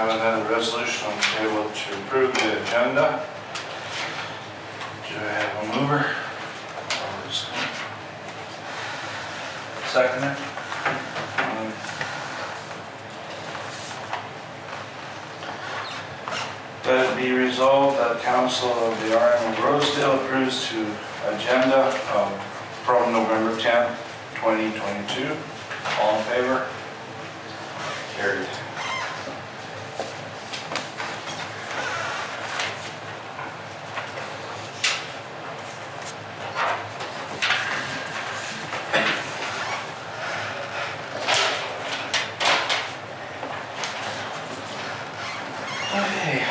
have another resolution on the table to approve the agenda. Do I have a mover? Seconder? That it be resolved that Council of the RM of Rosedale approves to agenda from November 10th, 2022. All in favor? Carried. Okay.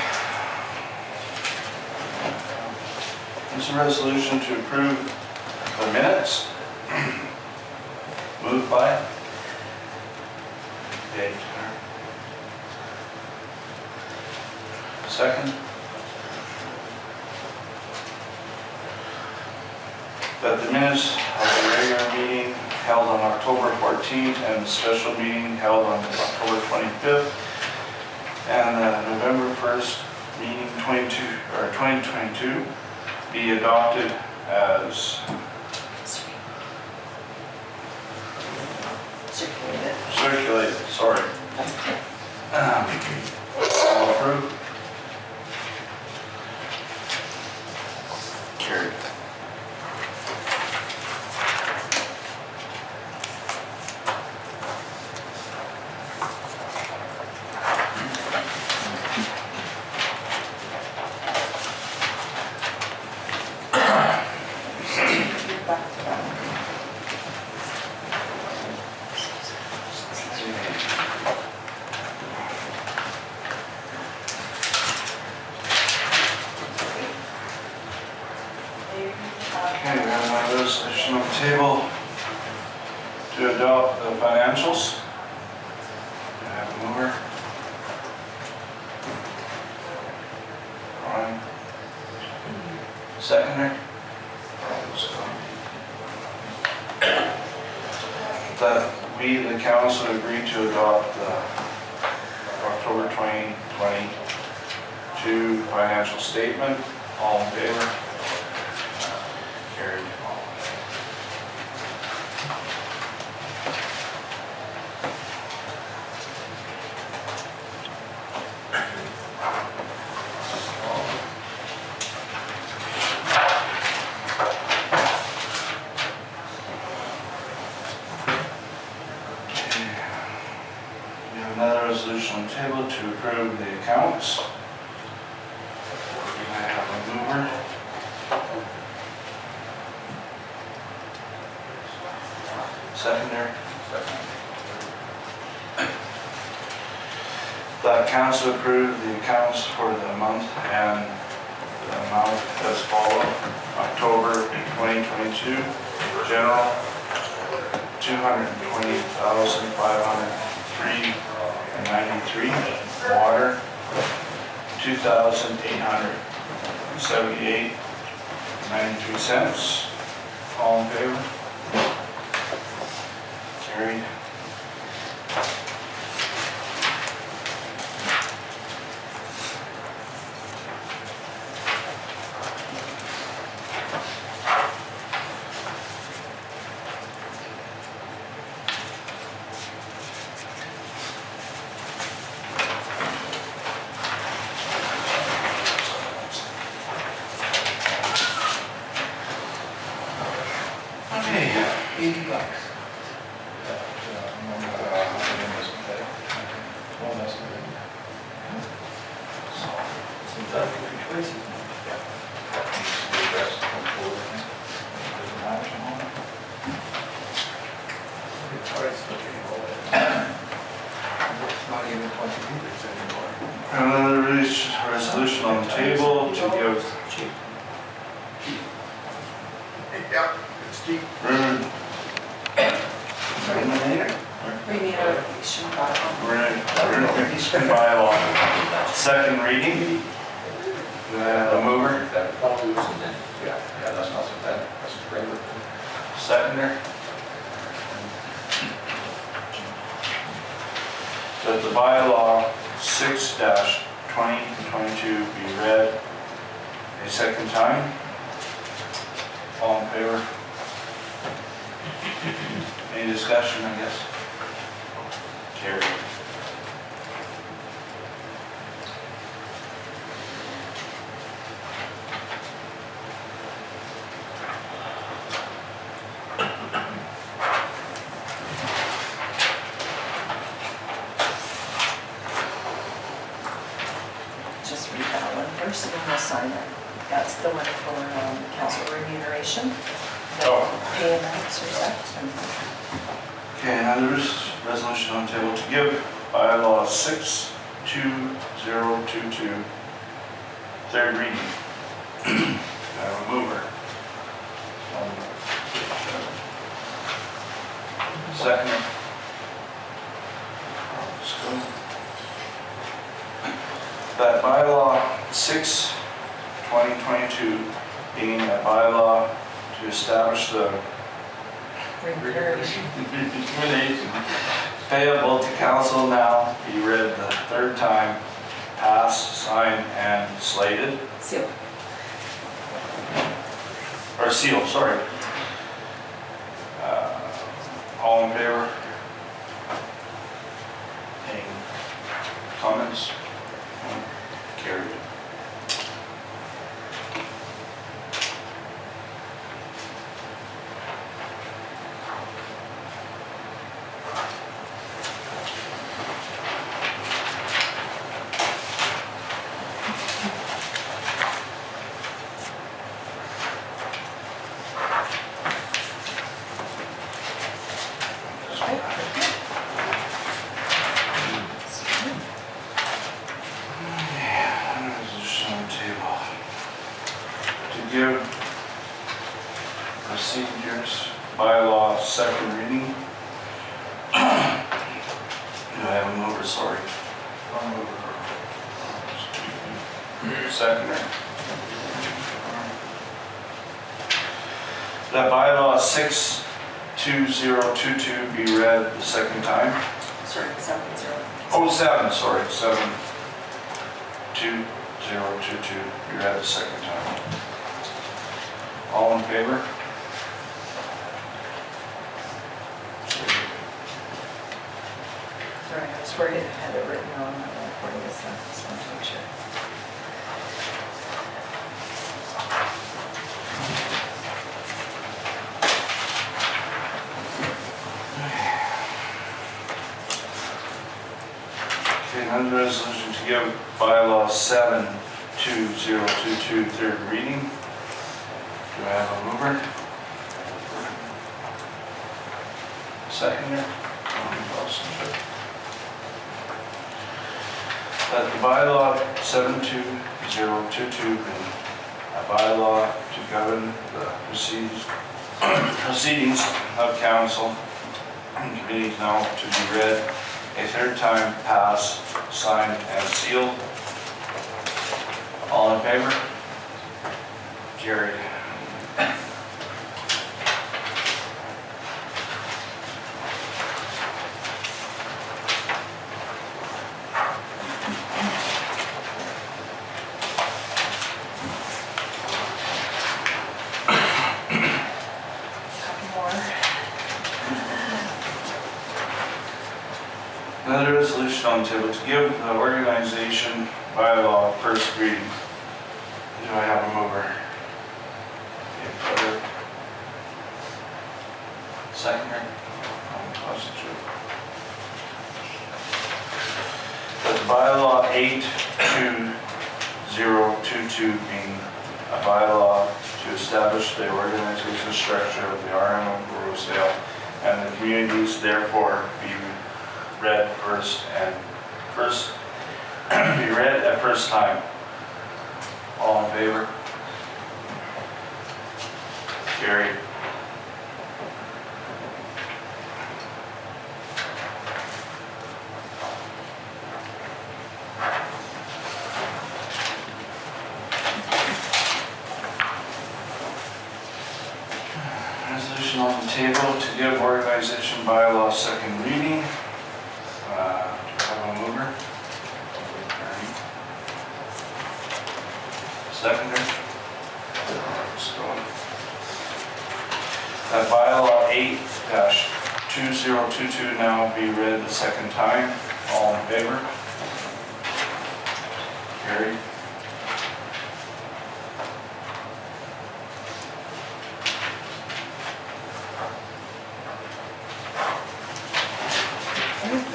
It's a resolution to approve the minutes. Moved by Dave. Second. That the minutes of the regular meeting held on October 14th and the special meeting held on October 25th and November 1st meeting 2022 be adopted as circulated, sorry. All approved? Carried. Okay, we have my resolution on the table to adopt the financials. Do I have a mover? Ryan. Seconder? That we, the council, agree to adopt the October 2022 financial statement. All in favor? Carried. We have another resolution on the table to approve the accounts. We have a mover. Seconder. That council approved the accounts for the month and the amount as follows. October 2022, general, $220,503.93. Water, $2,878.93. All in favor? Carried. Okay. $80. Another resolution on the table to give Yeah, it's cheap. Remuneration bylaw. Remuneration bylaw. Second reading. Do I have a mover? Yeah, that's not so bad. That's great. Seconder. That the bylaw 6-2022 be read a second time. All in favor? Any discussion, I guess? Carried. Just read that one first and then we'll sign it. That's the one for council remuneration. Oh. Pay amounts or such. Okay, now there's resolution on the table to give bylaw 62022 third reading. I have a mover. Second. Let's go. That bylaw 6/2022 being a bylaw to establish the Remuneration. determination payable to council now be read the third time, passed, signed, and slated, Seal. or sealed, sorry. All in favor? Any comments? Carried. Resolution on the table. To give procedures bylaw second reading. Do I have a mover, sorry? Second. That bylaw 62022 be read the second time. Sorry, 7-0. Oh, 72022 be read the second time. All in favor? Sorry, I was worried I had it written on my recording this stuff. Just wanted to make sure. Okay, under resolution to give bylaw 72022 third reading. Do I have a mover? Seconder? That the bylaw 72022 be a bylaw to govern the proceedings of council and committees now to be read a third time, passed, signed, and sealed. All in favor? Carried. Couple more. Another resolution on the table to give the organization bylaw first reading. Do I have a mover? Okay, Frederick. Seconder? That the bylaw 82022 being a bylaw to establish the organization structure of the RM of Rosedale and the communities therefore be read be read at first time. All in favor? Carried. Resolution on the table to give organization bylaw second reading. Do I have a mover? going. That bylaw 8-2022 now be read the second time. All in favor? Carried.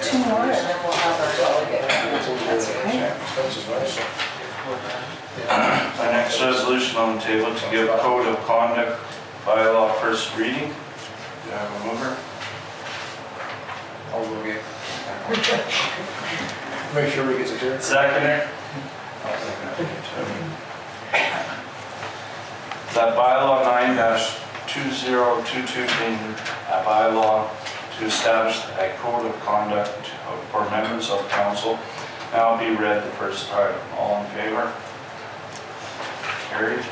Two more, and then we'll have our delegate. That's okay. That's nice. The next resolution on the table to give code of conduct bylaw first reading. Do I have a mover? I'll go get. Make sure he gets a turn. Seconder? That bylaw 9-2022 being a bylaw to establish a code of conduct for members of council now be read the first time. All in favor? Carried.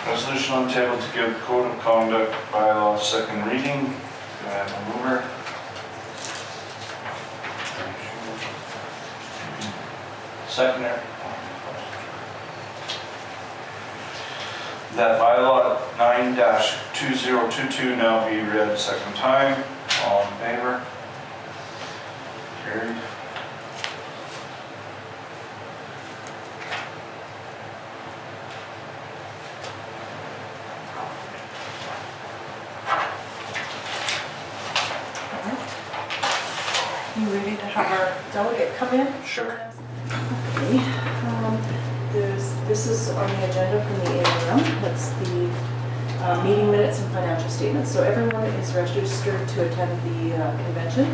Resolution on the table to give code of conduct bylaw second reading. Do I have a mover? Seconder. That bylaw 9-2022 now be read second time. All in favor? Carried. You ready to have our delegate come in? Sure. Okay. This is on the agenda from the AMM. That's the meeting minutes and financial statements. So everyone is registered to attend the convention.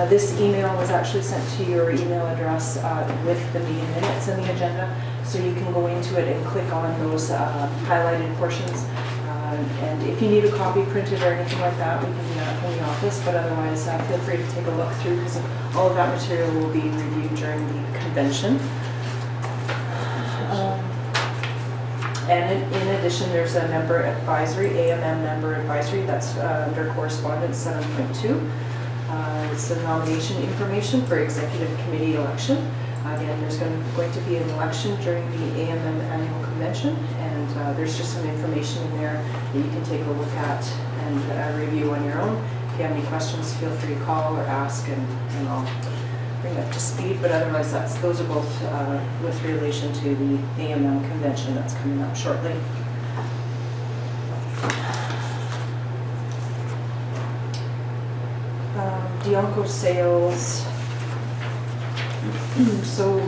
This email was actually sent to your email address with the meeting minutes and the agenda. So you can go into it and click on those highlighted portions. And if you need a copy printed or anything like that, we can do that from the office. But otherwise, feel free to take a look through because all of that material will be reviewed during the convention. And in addition, there's a member advisory, AMM member advisory, that's under correspondence 7.2. It's the nomination information for executive committee election. Again, there's going to be an election during the AMM annual convention, and there's just some information in there that you can take a look at and review on your own. If you have any questions, feel free to call or ask, and I'll bring up to speed. But otherwise, those are both with relation to the AMM convention that's coming up shortly. Dianco sales. So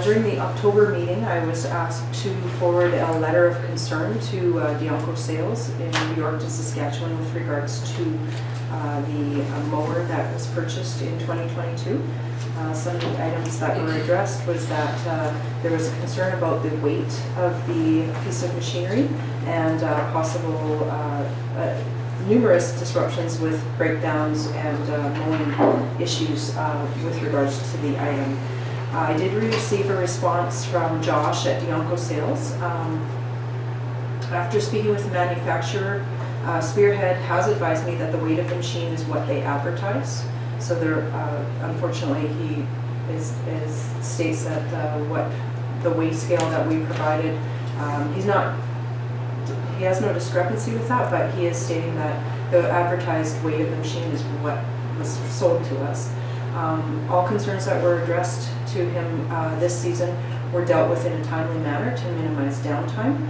during the October meeting, I was asked to forward a letter of concern to Dianco Sales in New York to Saskatchewan with regards to the mower that was purchased in 2022. Some of the items that were addressed was that there was a concern about the weight of the piece of machinery and possible numerous disruptions with breakdowns and mowing issues with regards to the item. I did receive a response from Josh at Dianco Sales. After speaking with the manufacturer, Spearhead has advised me that the weight of the machine is what they advertise. So there, unfortunately, he states that what the weight scale that we provided, he has no discrepancy with that, but he is stating that the advertised weight of the machine is what was sold to us. All concerns that were addressed to him this season were dealt with in a timely manner to minimize downtime.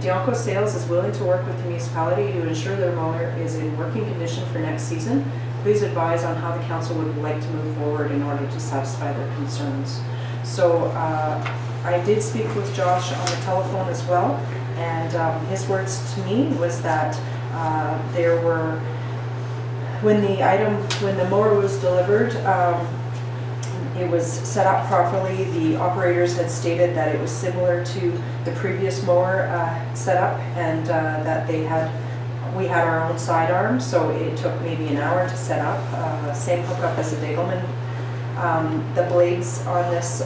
Dianco Sales is willing to work with the municipality to ensure their mower is in working condition for next season. Please advise on how the council would like to move forward in order to satisfy their concerns. So I did speak with Josh on the telephone as well, and his words to me was that there were, when the mower was delivered, it was set up properly. The operators had stated that it was similar to the previous mower setup, and that we had our own sidearm, so it took maybe an hour to set up. Same hookup as a Degelman. The blades on this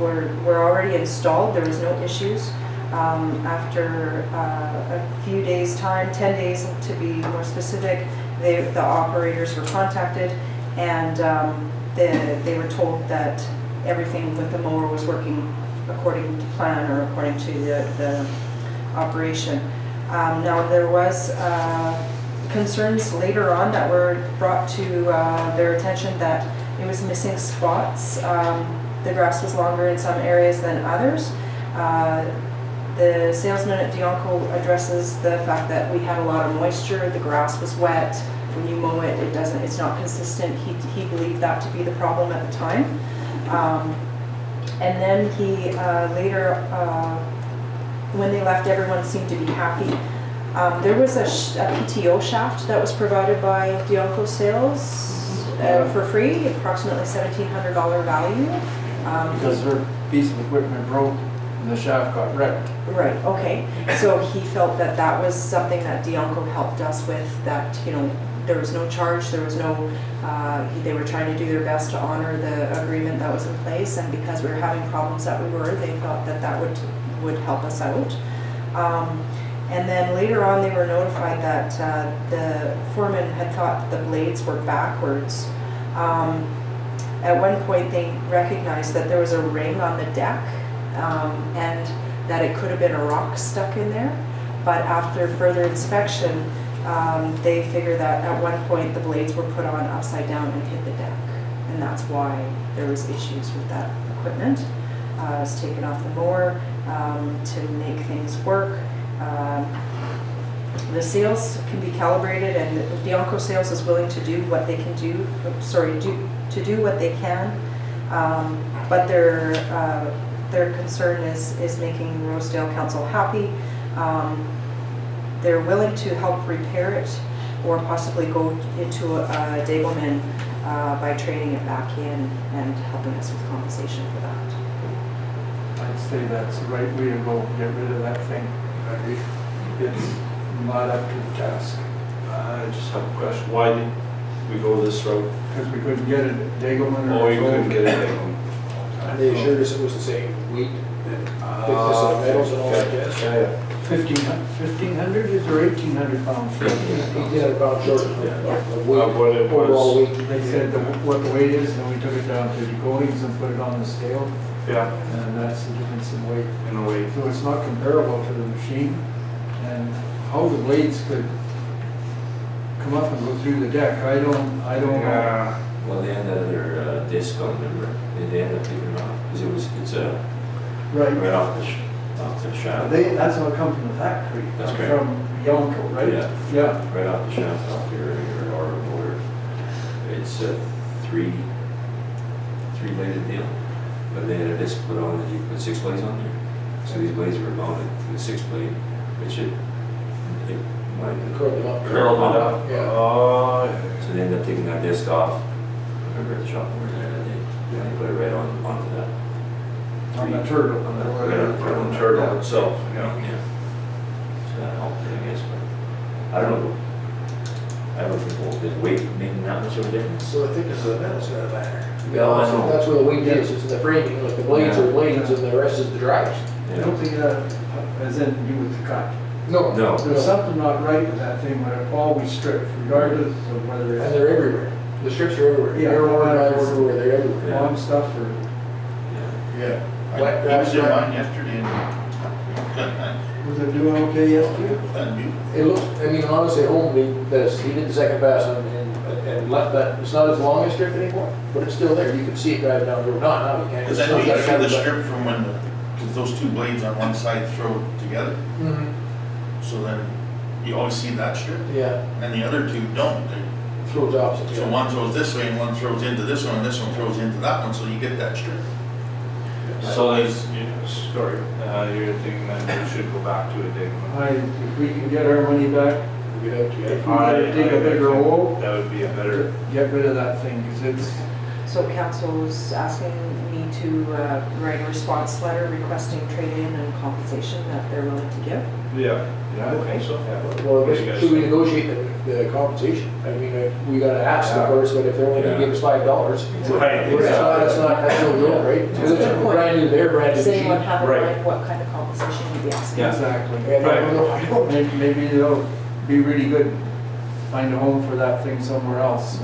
were already installed. There was no issues. After a few days' time, 10 days to be more specific, the operators were contacted, and they were told that everything with the mower was working according to plan or according to the operation. Now there was concerns later on that were brought to their attention that it was missing spots. The grass was longer in some areas than others. The salesman at Dionco addresses the fact that we had a lot of moisture, the grass was wet. When you mow it, it's not consistent. He believed that to be the problem at the time. And then he later, when they left, everyone seemed to be happy. There was a PTO shaft that was provided by Dionco Sales for free, approximately $1,700 value. Because her piece of equipment broke and the shaft got wrecked. Right, okay. So he felt that that was something that Dionco helped us with, that, you know, there was no charge, there was no, they were trying to do their best to honor the agreement that was in place, and because we were having problems that we were, they thought that that would help us out. And then later on, they were notified that the foreman had thought the blades were backwards. At one point, they recognized that there was a ring on the deck, and that it could have been a rock stuck in there. But after further inspection, they figured that at one point the blades were put on upside down and hit the deck. And that's why there was issues with that equipment. It was taken off the mower to make things work. The sails can be calibrated, and Dionco Sales is willing to do what they can do, to do what they can. But their concern is making Rosedale Council happy. They're willing to help repair it or possibly go into a Dagelman by trading it back in and helping us with compensation for that. I'd say that's the right way to go, get rid of that thing. It's not up to the task. I just have a question. Why did we go this route? Because we couldn't get it at Dagelman or. Oh, you couldn't get it. And they assured us it was the same wheat and thickness of the metals and all that jazz. Yeah. 1,500 is or 1,800 pounds? 1,800 pounds short of the weight, Of what it was. overall weight. They said what the weight is, and we took it down to Decoys and put it on the scale, Yeah, and that's the difference in weight. in a way. So it's not comparable to the machine, and how the blades could come up and go through the deck, I don't know. Yeah, Well, they had that other disc on, remember? They ended up taking it off, because it's Right. right off the shaft. That's what come from the factory. That's correct. From Yonko, right? Yeah. Yeah. Right off the shaft off your auto motor. It's a three-bladed deal, but they had a disc put on that you put 6 blades on there. So these blades were mounted to the 6 blade, which it might Curled it up. curled it up. Yeah. Oh, So they ended up taking that disc off. I remember at the shop over there, and they put it right onto that. On the turtle. On the from the turtle itself, yeah. Yeah. So that helped, I guess, but I don't know. I don't think, well, does weight make that much of a difference? So the thickness of the metal's gonna matter. Yeah, I know. That's where the weight is, it's in the framing, like the blades are blades and the rest is the drives. I don't think that has anything to do with the cut. No. No. There's something not right with that thing, but it always strips, regardless of whether And it's they're everywhere. The strips are everywhere. Yeah. They're everywhere, they're everywhere. Yeah. long stuff or. Yeah. Yeah. I Wet was grass, in dry- mine yesterday and Was it doing okay yesterday? It looks, I mean, honestly, at home, he did the second pass on and left that, it's not as long a strip anymore, but it's still there, you can see it driving down the road, not now, you can't. because I know you see the strip from when, because those two blades on one side throw together, Mhm. so then you always see that strip, Yeah, and the other two don't. throws opposite. So yeah. one throws this way and one throws into this one, and this one throws into that one, so you get that strip. so there's, sorry, you're thinking that we should go back to a day. If we can get our money back, Get out together. if we gotta take a bigger hole, That would be a better, get rid of that thing, because it's, So council is asking me to write a response letter requesting trade-in and compensation that they're willing to give. yeah, yeah, I think so, yeah. Well, I What do guess, you guys should we think? negotiate the compensation? I mean, we gotta ask, of Yeah. course, but if they're only gonna give us $5, Right, that's no deal, right? Because it's brand new, they're brand new Does anyone machine. have in Right. mind what kind of compensation you be asking. Yeah. Exactly. And I don't know, I don't, Maybe it'll be really good, find a home for that thing somewhere else.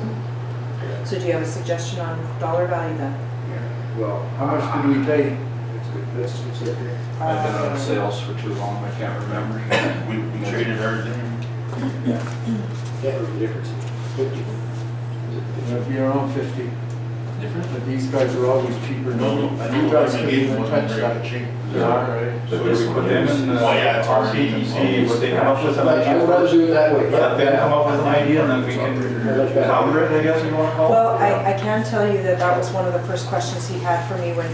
So do you have a suggestion on dollar value then? well, How much did we pay? it's good, that's, it's okay. I've been out of sales for too long, I can't remember. We traded everything. Can't remember the difference. 50. It'll be around 50, Different? but these guys are always cheaper. No, I no, knew guys I couldn't gave even one touch very that cheap. cheap. Yeah, right. But So this we one put them is. in the Oh, yeah, it's already- RCTC, would they come up with an I idea? would rather do it that way. Let them come up with an idea and then we can counter it, I guess you wanna call it? Well, I can tell you that that was one of the first questions he had for me when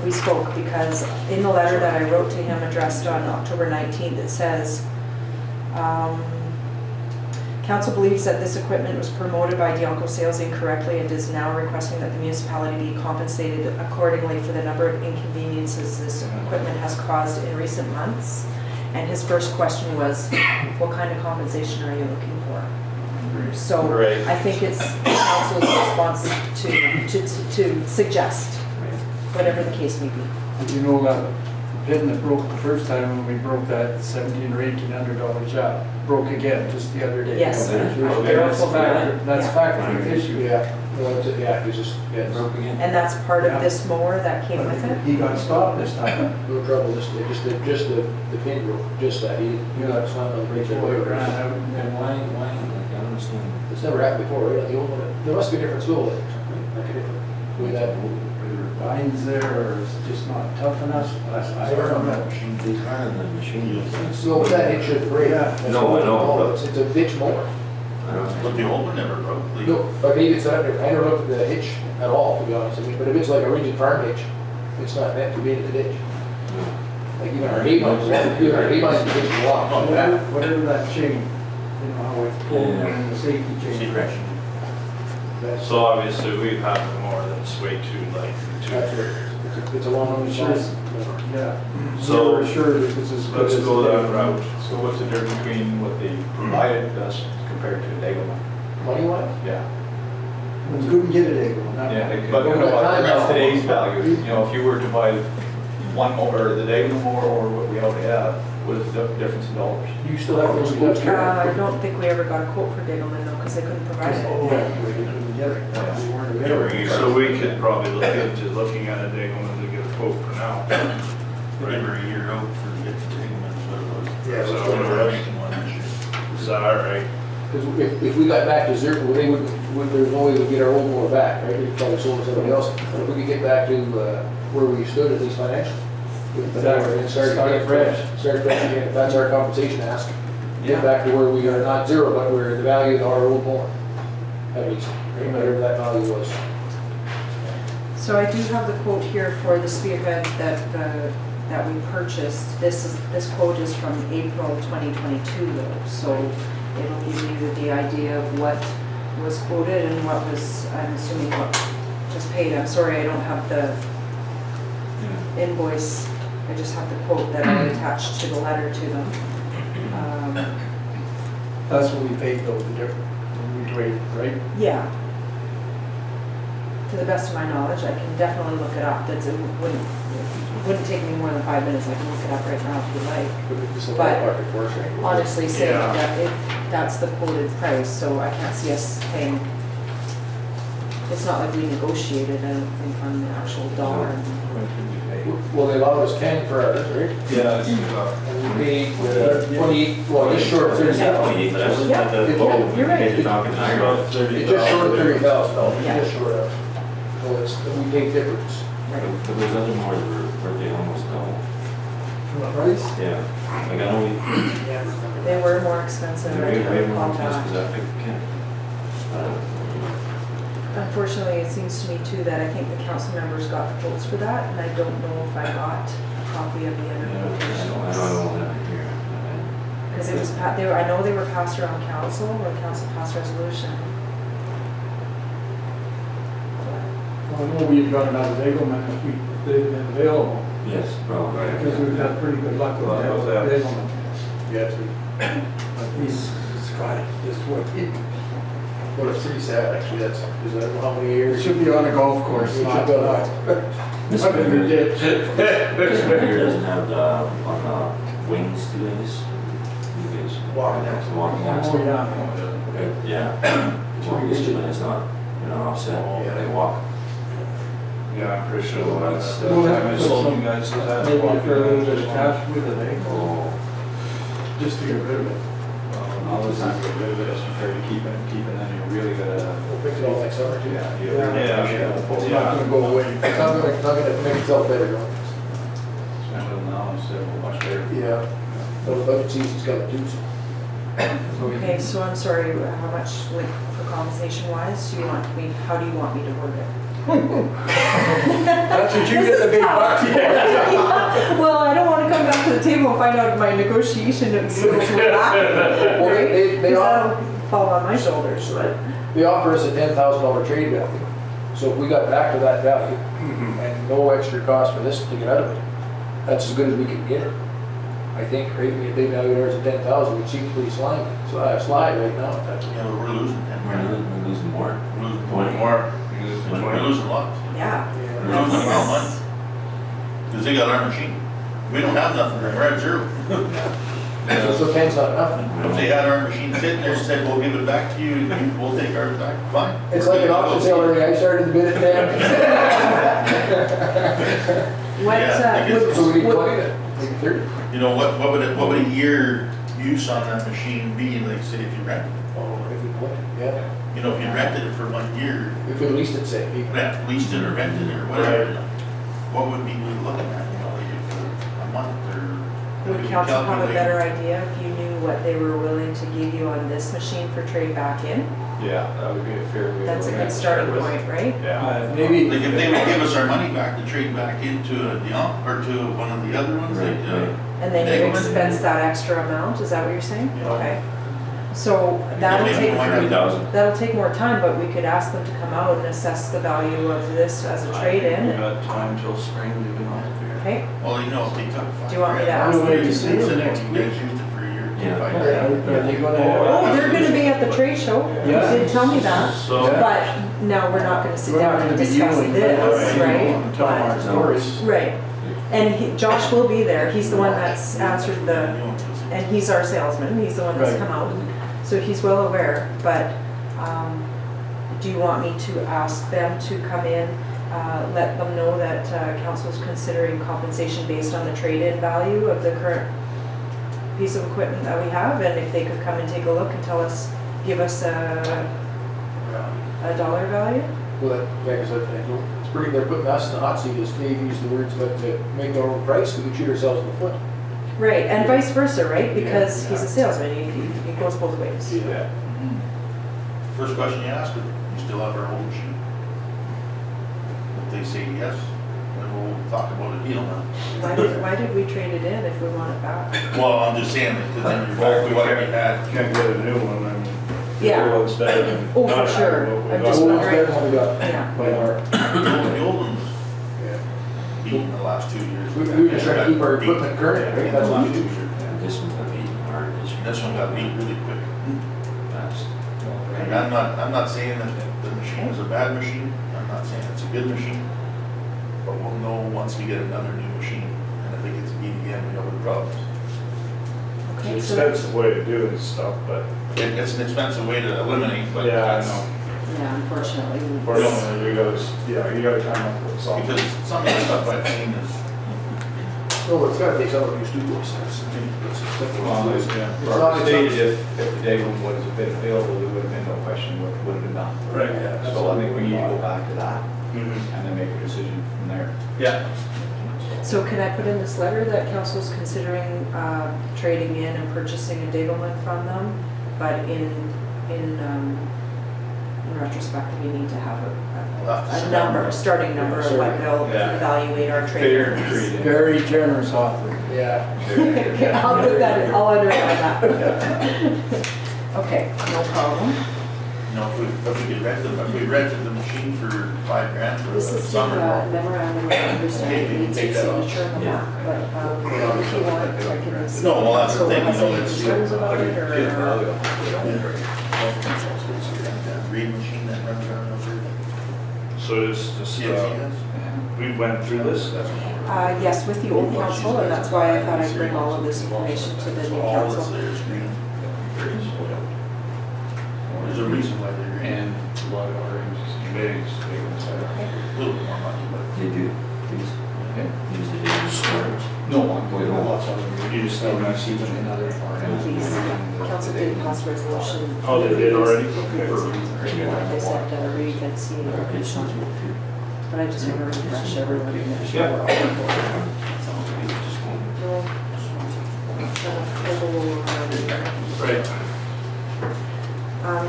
we spoke, because in the letter that I wrote to him addressed on October 19th, it says, Council believes that this equipment was promoted by Dialco Sales incorrectly and is now requesting that the municipality be compensated accordingly for the number of inconveniences this equipment has caused in recent months. And his first question was, what kind of compensation are you looking for? So Right. I think it's the council's response to suggest, whatever the case may be. But you know that pin that broke the first time when we broke that $1,700 or $1,800 job, broke again just the other day. Yes. That's factory issue. Yeah, well, it's just, yeah, it's Broke again? And that's part Yeah. of this mower that came with it? He got stopped this time. no trouble, just the pin broke, just that, he Yeah. got slammed on the brake. Before it ran out and Then then why, like, I don't understand. It's never happened before, right, on the old one, there must be a different swivel there, like a different, way that. lines there, or it's just not tough enough. I don't know. These are the machines. So with that, it should break. Yeah. That's No, I know, all, but- It's a ditch mower. I don't But the know. old one never broke. Like, No, but maybe it's not, I never looked at the hitch at all, to be honest, I mean, but if it's like a rigid farm hitch, it's not meant to be in the ditch. Like even our hay lines, even our hay lines, the ditch is locked on that. Whatever that chain, you know, how it's pulled in the safety chain. Secret. That's- So obviously we've had more that's way too like That's too. it. It's a long, I'm sure, yeah. So- We're sure that this is good Let's as go it that is. route. So what's the difference between what they provided us compared to Daigle? money wise. Yeah. We couldn't get it able, not. Yeah, they could, But but over time, that's today's value, you know, if you were to buy one more, or the Daigle more, or what we already have, what is the difference in dollars? You still have those quotes here. I don't think we ever got a quote for Daigelman though, because they couldn't provide it. Yeah, we couldn't get it. We weren't available. So we could probably look into looking at a Daigle to get a quote for now. Whatever a year out for the Dingman, what it was. Yeah, so So whatever. we're making one this year. Is that all right? Because if we got back to zero, well, they would, there's no way we'd get our old mower back, right? We'd probably sold it to somebody else. But if we could get back to where we stood, at least financially. with the mower, and start fresh. Start fresh again, if that's our compensation ask. Get back to where we are not zero, but we're the value of our old mower. At least, right? Whatever that value was. So I do have the quote here for the spearhead that we purchased. This quote is from April 2022 though, so it'll give you the idea of what was quoted and what was, I'm assuming what was paid. I'm sorry, I don't have the invoice. I just have the quote that I attached to the letter to them. That's what we paid though, the difference, when we traded, right? Yeah. To the best of my knowledge, I can definitely look it up. It wouldn't take me more than 5 minutes. I can look it up right now if you like. But it's a But ballpark, of course, right? Honestly saying Yeah. that that's the quoted price, so I can't see us paying. It's not like we negotiated, I don't think, on the actual dollar. Well, they allowed us 10 for ours, right? Yeah, it's, And we paid 28, well, just short of 30,000. But that's Yeah. the Yeah, quote. you're right. You guys are talking higher. about It's just short of 30,000, Yeah. just short of. So it's, we paid difference. But those other more were they almost double. For the price? Yeah. Like I know we, They were more expensive, I we can way more recall intense that. because I think we can. Unfortunately, it seems to me too that I think the council members got the quotes for that, and I don't know if I got a copy of the other I don't quotations. know that here. Because it was, I know they were passed around council, or council passed resolution. Well, I know we've got another Daigelman if they've been available, Yes, probably. because we've had pretty good luck with Well, that that- Daigelman. Yes. But he's got it, just what, it Well, it's pretty sad, actually, that's, because I don't know how many it years. should be on a golf course, It should not, go not out. This I never one here, did. this one here doesn't have the, on the wings, do they? You guys- Walking axle. Walking Oh, axle. yeah. Okay, yeah. Walking instrument is not, offset, Yeah. they walk. Yeah, I'm pretty sure the Well, last that's- time I sold you guys was that. Maybe walking for a little bit of axle. cash with it, eh? Oh, Just to get rid of it. All the time, get rid of it, as compared to keeping, then you really gotta, We'll fix it all next summer too. yeah. you Yeah. really It's not gonna go away. It's not gonna make itself better, though. Spend it now instead of much later. Yeah. The budget season's got to do so. Okay, so I'm sorry, how much, like, for compensation wise, do you want me, how do you want me to word it? That's what you get the big bucks for. Well, I don't wanna come back to the table and find out my negotiation and skills were lacking, Well, right? they 'Cause offer, that'll fall on my shoulders, but. they offer us a $10,000 trade value. So if we got back to that value and no extra cost for this to get out of it, that's as good as we can get it. I think, right, if they value ours at 10,000, which seems pretty slimy, so I slide right now. That's- Yeah, but we're losing 10 we're grand. losing more. We're losing 20 20 more. You lose the We're 20. losing lots. Yeah. We're losing a lot of money. Because they got our machine. We don't have nothing, we're at zero. So 10's not enough. If they had our machine sitting there and said, we'll give it back to you, we'll take ours back, fine. It's like an auction sale, already. I started the bid at 10. What, Yeah, I guess So we need what, 20 then, maybe 30. You know, what would a year use on that machine be, like, say, if you rented it? Oh, very good point, yeah. You know, if you rented it for 1 year, If we leased it, say, leased it or rented it or whatever, what would we be looking at, you know, like for a month or? would council have a better idea if you knew what they were willing to give you on this machine for trade back in? Yeah, that would be a fair way. to That's a look at good it. starting point, right? Yeah. Maybe, Like, if they would give us our money back to trade back into a Dion, or to one of the other ones, like, Right. And then They you would- expense that extra amount, is that what you're saying? Yeah. Okay. So that'll Maybe take, 20,000. that'll take more time, but we could ask them to come out and assess the value of this as a We trade-in. got time till spring to get on it. Okay, well, you know, if they took 5 Do you want me to grand, ask they them? just said, you guys used it for a year, Yeah. 5 are grand. they gonna have? oh, they're gonna be at the trade show, you Yeah. did tell me that, So, but now we're not gonna sit We're not down gonna and be discuss dealing with this, that, right? and tell them our But- stories. Right, and Josh will be there, he's the one that's answered the, and he's our salesman, he's the one that's Right. come out, so he's well aware, but, do you want me to ask them to come in, let them know that, council's considering compensation based on the trade-in value of the current piece of equipment that we have, and if they could come and take a look and tell us, give us a dollar value? Well, like I said, it's pretty, they're putting us in the hot seat, as Dave used the words, but to make our own price, we could shoot ourselves in the foot. Right, and vice versa, right, because he's a salesman, it goes both ways. Yeah. First question you ask them, you still have our old machine? If they say yes, then we'll talk about a deal now. Why did we trade it in if we want it back? Well, I'm just saying, because then you're back to what we had. can't get a new one, I mean. Yeah. the old one's better than Oh, for not sure. having what we I'm got. just The old's wondering- better than what we got. Yeah. By far. The old one was Yeah. beaten the last 2 years. We were just trying to keep our equipment current, right? That's what we do. And this one got beat hard this year. This one got beat really quick. Fast. And I'm not saying that the machine is a bad machine, I'm not saying it's a good machine, but we'll know once we get another new machine, and if it gets beat again, we know what the problem is. Okay, It's so, an expensive way to do this stuff, but It's an expensive way to eliminate, but yeah, I that's, know. yeah, unfortunately. Fortunately, you gotta come up with something. because some of the stuff I've seen is, No, it's gotta take some of these studios. Well, It's yeah. not- Stage, if the day when was a bit available, there would have been no question what would have been done. Right. Yeah, So I think we need to go back to that Mhm. and then make a decision from there. Yeah. So can I put in this letter that council's considering trading in and purchasing a Dagelman from them? But in retrospect, we need to have a number, a starting number of what they'll Yeah. evaluate our Fair trade. treating. Very generous offer. Yeah. Okay, I'll put that in, I'll underline that. Okay, no problem. you know, if we rented the machine for 5 grand for This the is the summer. memorandum of understanding, it needs your signature on the back, but if you want, I can see. No, well, that's the So thing, you has know, any it's- concerns about it, or? That read machine that runs around over there. So it's just, Yes, yes. we went through this. That's what we're- Yes, with the old council, and that's why I thought I'd bring all of this information to the new All that's council. there is green. There's a reason why they're green. And a lot of our committees, they can say, A little bit more money, but. They do, use the daily storage. no, I'm going to lots of them. You just don't have to- Even in other farms. Please, council did pass resolution. Oh, they did already? They said Reed and C. It's not good too. But I just want to refresh everybody. and make sure Yeah. we're all on board. No. Right.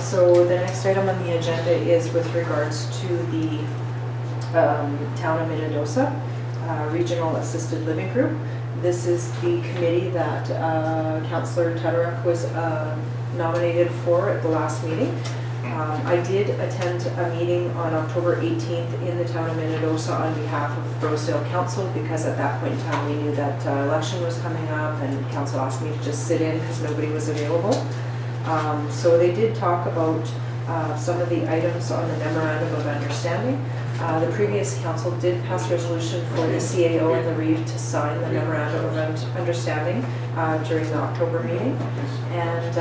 So the next item on the agenda is with regards to the Town of Minnedosa Regional Assisted Living Group. This is the committee that Councillor Tederick was nominated for at the last meeting. I did attend a meeting on October 18th in the Town of Minnedosa on behalf of Rosedale Council, because at that point in time we knew that election was coming up and council asked me to just sit in because nobody was available. So they did talk about some of the items on the memorandum of understanding. The previous council did pass resolution for the CAO and the REIT to sign the memorandum of understanding during the October meeting. And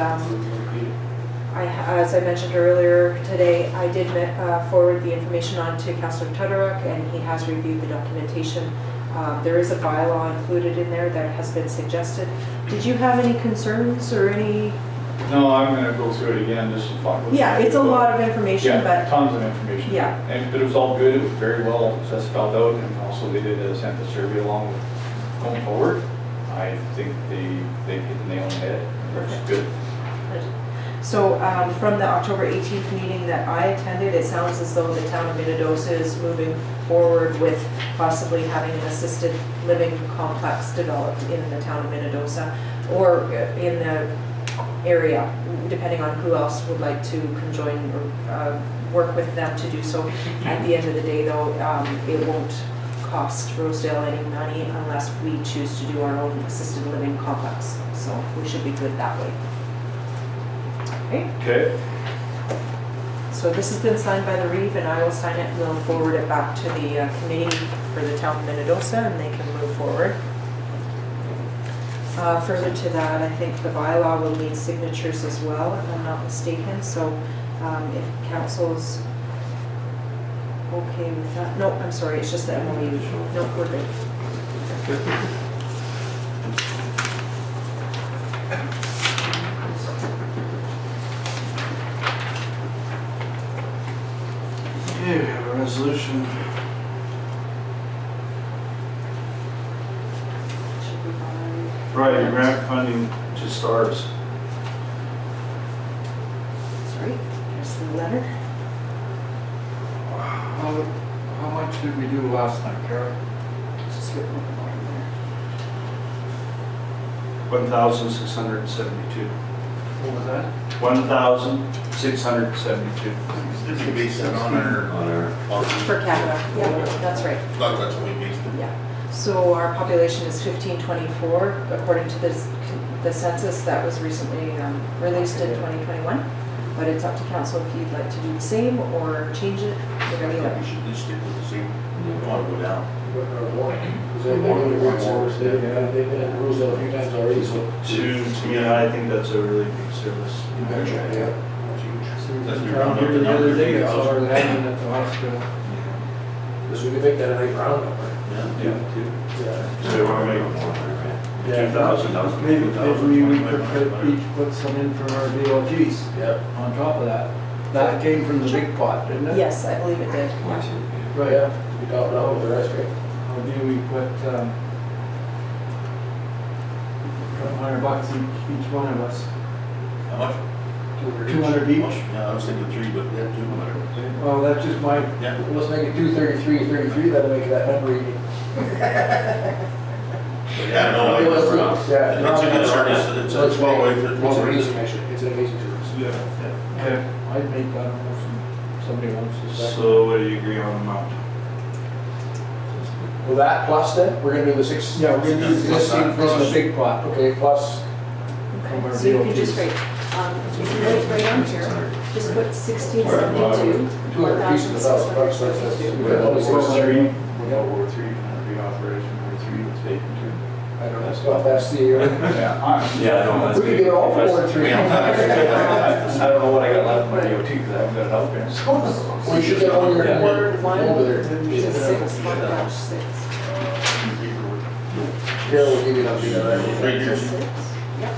as I mentioned earlier today, I did forward the information on to Councillor Tederick, and he has reviewed the documentation. There is a bylaw included in there that has been suggested. Did you have any concerns or any? No, I'm gonna go through it again, just to find. Yeah, it's a lot of information, Yeah, but tons of information. Yeah. But it was all good, it was very well spelled out, and also they did sent the survey along with going forward. I think they hit the nail on the head, it was good. So from the October 18th meeting that I attended, it sounds as though the Town of Minnedosa is moving forward with possibly having an assisted living complex developed in the Town of Minnedosa or in the area, depending on who else would like to conjoin or work with them to do so. At the end of the day though, it won't cost Rosedale any money unless we choose to do our own assisted living complex. So we should be good that way. Okay, Okay. so this has been signed by the REIT, and I will sign it and we'll forward it back to the committee for the Town of Minnedosa, and they can move forward. Further to that, I think the bylaw will need signatures as well, if I'm not mistaken, so if council's okay with that. No, I'm sorry, it's just the MOU. No, we're good. Okay, we have a resolution. Should be fine. Right, grant funding to STARS. Sorry, here's the letter. How much did we do last night, Carol? It's just written at the bottom there. 1,672. What was that? 1,672. Did we base that on our? For Canada, yeah, that's right. Thought that's what we based it. Yeah, so our population is 1524, according to the census that was recently released in 2021. But it's up to council if you'd like to do the same or change it, I whatever you think we like. should just stick with the same, we don't want to go down. Because they've been in Rosedale a few times already, so. To me, I think that's a really big service. Yeah. That's huge. That's we Around round here up the the other number. day, I saw her landing at the hospital. Because we can make that a nice round number. Yeah. Yeah. So we want to make 2,000. Maybe we could each put some in from our DLGs Yeah. on top of that. That came from the big pot, didn't it? Yes, I believe it did. Right. Yeah, we top it out with the rest, right? How do we put, $200 each one of us? How much? 200 each? Yeah, I was thinking 3, but yeah, 200. Well, that's just my, Yeah. Let's make it 233, that'll make that number even. Yeah, no, I was wrong. Yeah. It's a good service, it's a small way for. It's an amazing mission, it's an amazing service. Yeah. Okay. I'd make that a motion. Somebody wants to second. So what do you agree on amount? With that plus then, we're gonna do the 6. Yeah, we're gonna do this Plus from the big pot. Okay, plus, From our So you can DLGs. just write, you can write right on here, just put 1672, 200 pieces of $1,000, that's. we got all the Well, 600. we're Ward 3, reauthorization Ward 3 was taken too. I don't know, so that's the, Yeah, Yeah, I know, that's we could get all four or three. I don't know what I got left in my DOT because I haven't got it out there. So. We should get all your, Yeah. Ward one over there. to 6, 1-6. Carol will give you an update on that. Right here. Yep.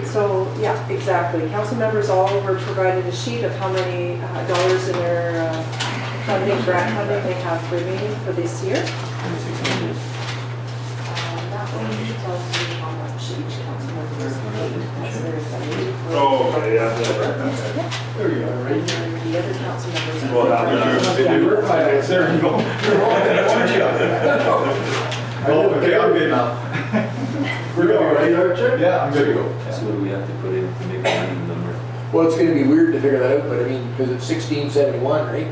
So, yeah, exactly. Council members all were provided a sheet of how many dollars in their funding, grant funding they have remaining for this year. 2,600. That one tells you how much each council member is paid as their funding. for- Oh, okay, yeah. There you are, right? And the other council members. Well, that was There you go. Oh, okay, I'm good now. We're going, right, Archer? Yeah, I'm good to go. So what do we have to put in to make a random number? Well, it's gonna be weird to figure that out, but I mean, because it's 1671, right?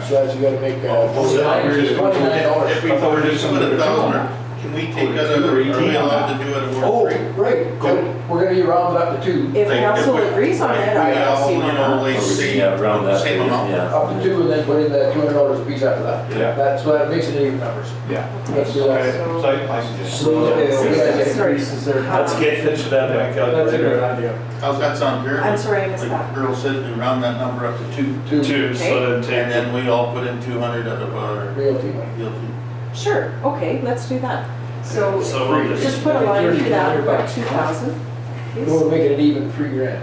So that's, you gotta make, $29. If we, I thought we were doing put something a different. dollar, can we take that out of, are we allowed to do it at Oh, Ward 3? right, we're gonna be rounded up to 2, If Like, council if we- agrees on it, if we I don't all, see you why know, not. like, say, Yeah, around that. same amount. Yeah. up to 2, and then put in the $200 a piece after that. Yeah. That's what that makes it even numbers. Yeah. Let's do Okay, that. so I suggest. Sorry. Let's get into that bank That's a good calculator. idea. How's that sound, Jared? I'm sorry, I missed Like that. Earl said, we round that number up to 2, 2, so then take. and then we all put in 200 out of our Realty money. guilty. Sure, okay, let's do that. So So we'll just put a line through that, about 2,000. please. We'll make it an even $3,000.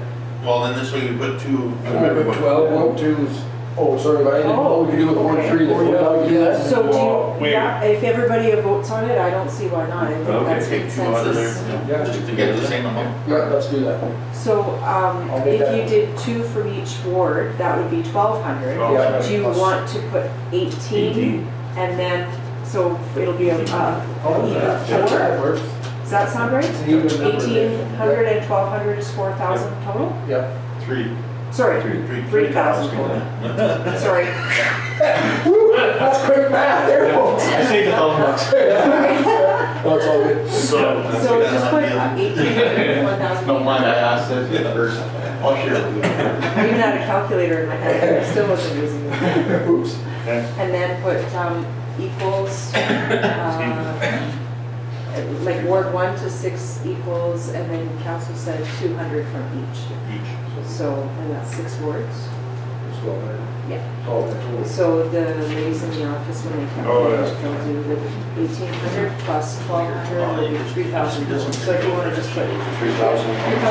Well, then this way we put 2, I Number remember what. 12, 1, 2 is. Oh, sorry, but I didn't know what we could do with Ward okay. 3, then we're allowed to do that? So do Well, you, we- yeah, if everybody votes on it, I don't see why not. I think Okay, that's take 2 out of consensus. there, Yeah. just to get the same amount. Yeah, let's do that. So I'll make if that- you did 2 from each ward, that would be 1,200. Yeah. Do you want to put 18 and then, so it'll be a even That 4? works. Does that sound right? It's an even number. 1,800 and 1,200 is 4,000 total? Yep. 3. Sorry, 3,000 total. Sorry. Woo, that's quick math there, folks. I saved $1,000. No, it's all good. So, So just put 1,800 and 1,000. Don't mind, I asked it first. I'll share it with you. I even had a calculator in my head, but I still wasn't using it. Oops. And then put equals, like Ward 1 to 6 equals, and then council said 200 from each. So, and that's 6 wards. Yeah. Oh, that's all. So the ladies in the office, when they calculate, they'll do the 1,800 plus 1,200, will be 3,000 total. So if you want to just put 3,000 total.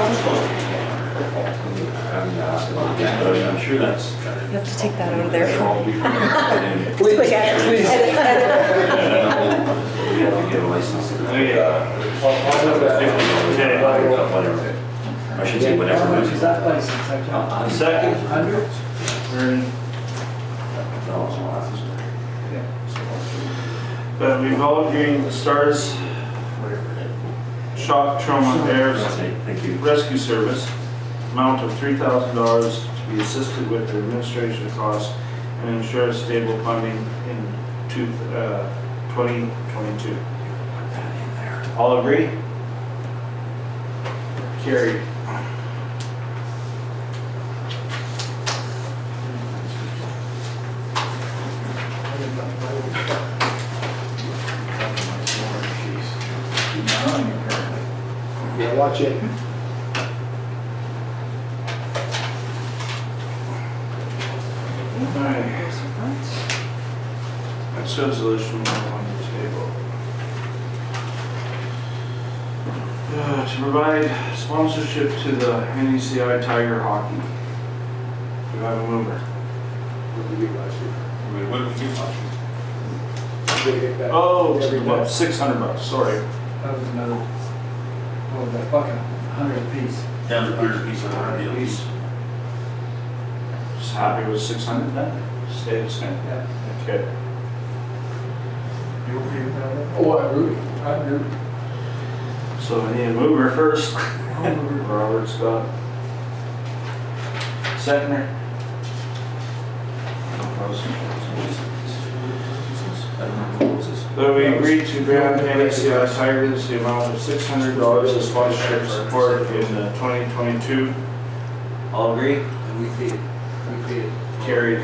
I'm sure that's. You have to take that out of there. Please, Please. please. Edit, edit. We have to get a license. Whatever. I should say How whatever. much is that license? I can't. second, 100? But we've all agreed the STARS Shock Trauma Bears Thank you. Rescue Service, amount of $3,000 to be assisted with the administration costs and ensure stable funding in 2022. All agree? Carried. Yeah, watch it. Alright. That's resolution on the table. To provide sponsorship to the NECI Tiger Hockey. Do you have a mover? What did we do last year? What did we do last year? Did we get that? Oh, Every about time. $600, sorry. That was another, what was that, bucket, 100 apiece. Down to 100 piece of our deal. Just happy with 600 then? Stay the same. Yeah. Okay. You okay with that? Oh, I'm Rudy. I'm good. So we need a mover first. I'll move it. Robert Scott. Seconder. So we agreed to grant NECI Tigers the amount of $600 of sponsorship support in 2022. All agree? And we paid it. We paid it. Carried.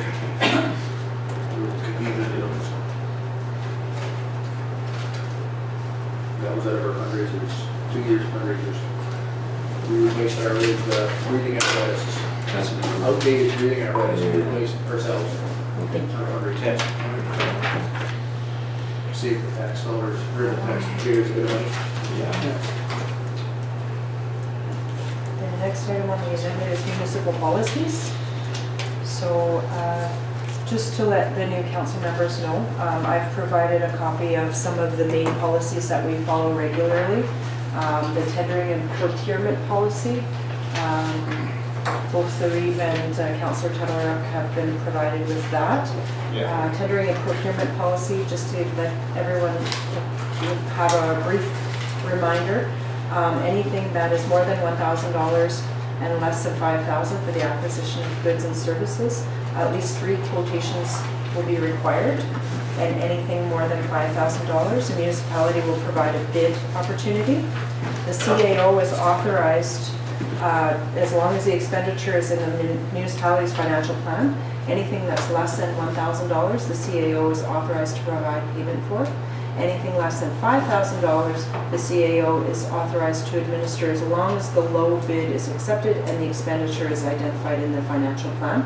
comes out of our fundraisers, 2 years fundraisers. We replaced our breathing apparatus, That's what you outdated breathing apparatus, we replaced ourselves. Okay. Our fundraisers. Save the tax dollars, or the taxpayers a bit of money. Yeah. The next item on the agenda is municipal policies. So just to let the new council members know, I've provided a copy of some of the main policies that we follow regularly. The tendering and procurement policy, both the Reeve and Councillor Tuttle have been provided with that. Tendering and procurement policy, just to let everyone have a brief reminder. Anything that is more than $1,000 and less than $5,000 for the acquisition of goods and services, at least 3 quotations will be required. And anything more than $5,000, the municipality will provide a bid opportunity. The CAO is authorized, as long as the expenditure is in the municipality's financial plan. Anything that's less than $1,000, the CAO is authorized to provide payment for. Anything less than $5,000, the CAO is authorized to administer as long as the low bid is accepted and the expenditure is identified in the financial plan.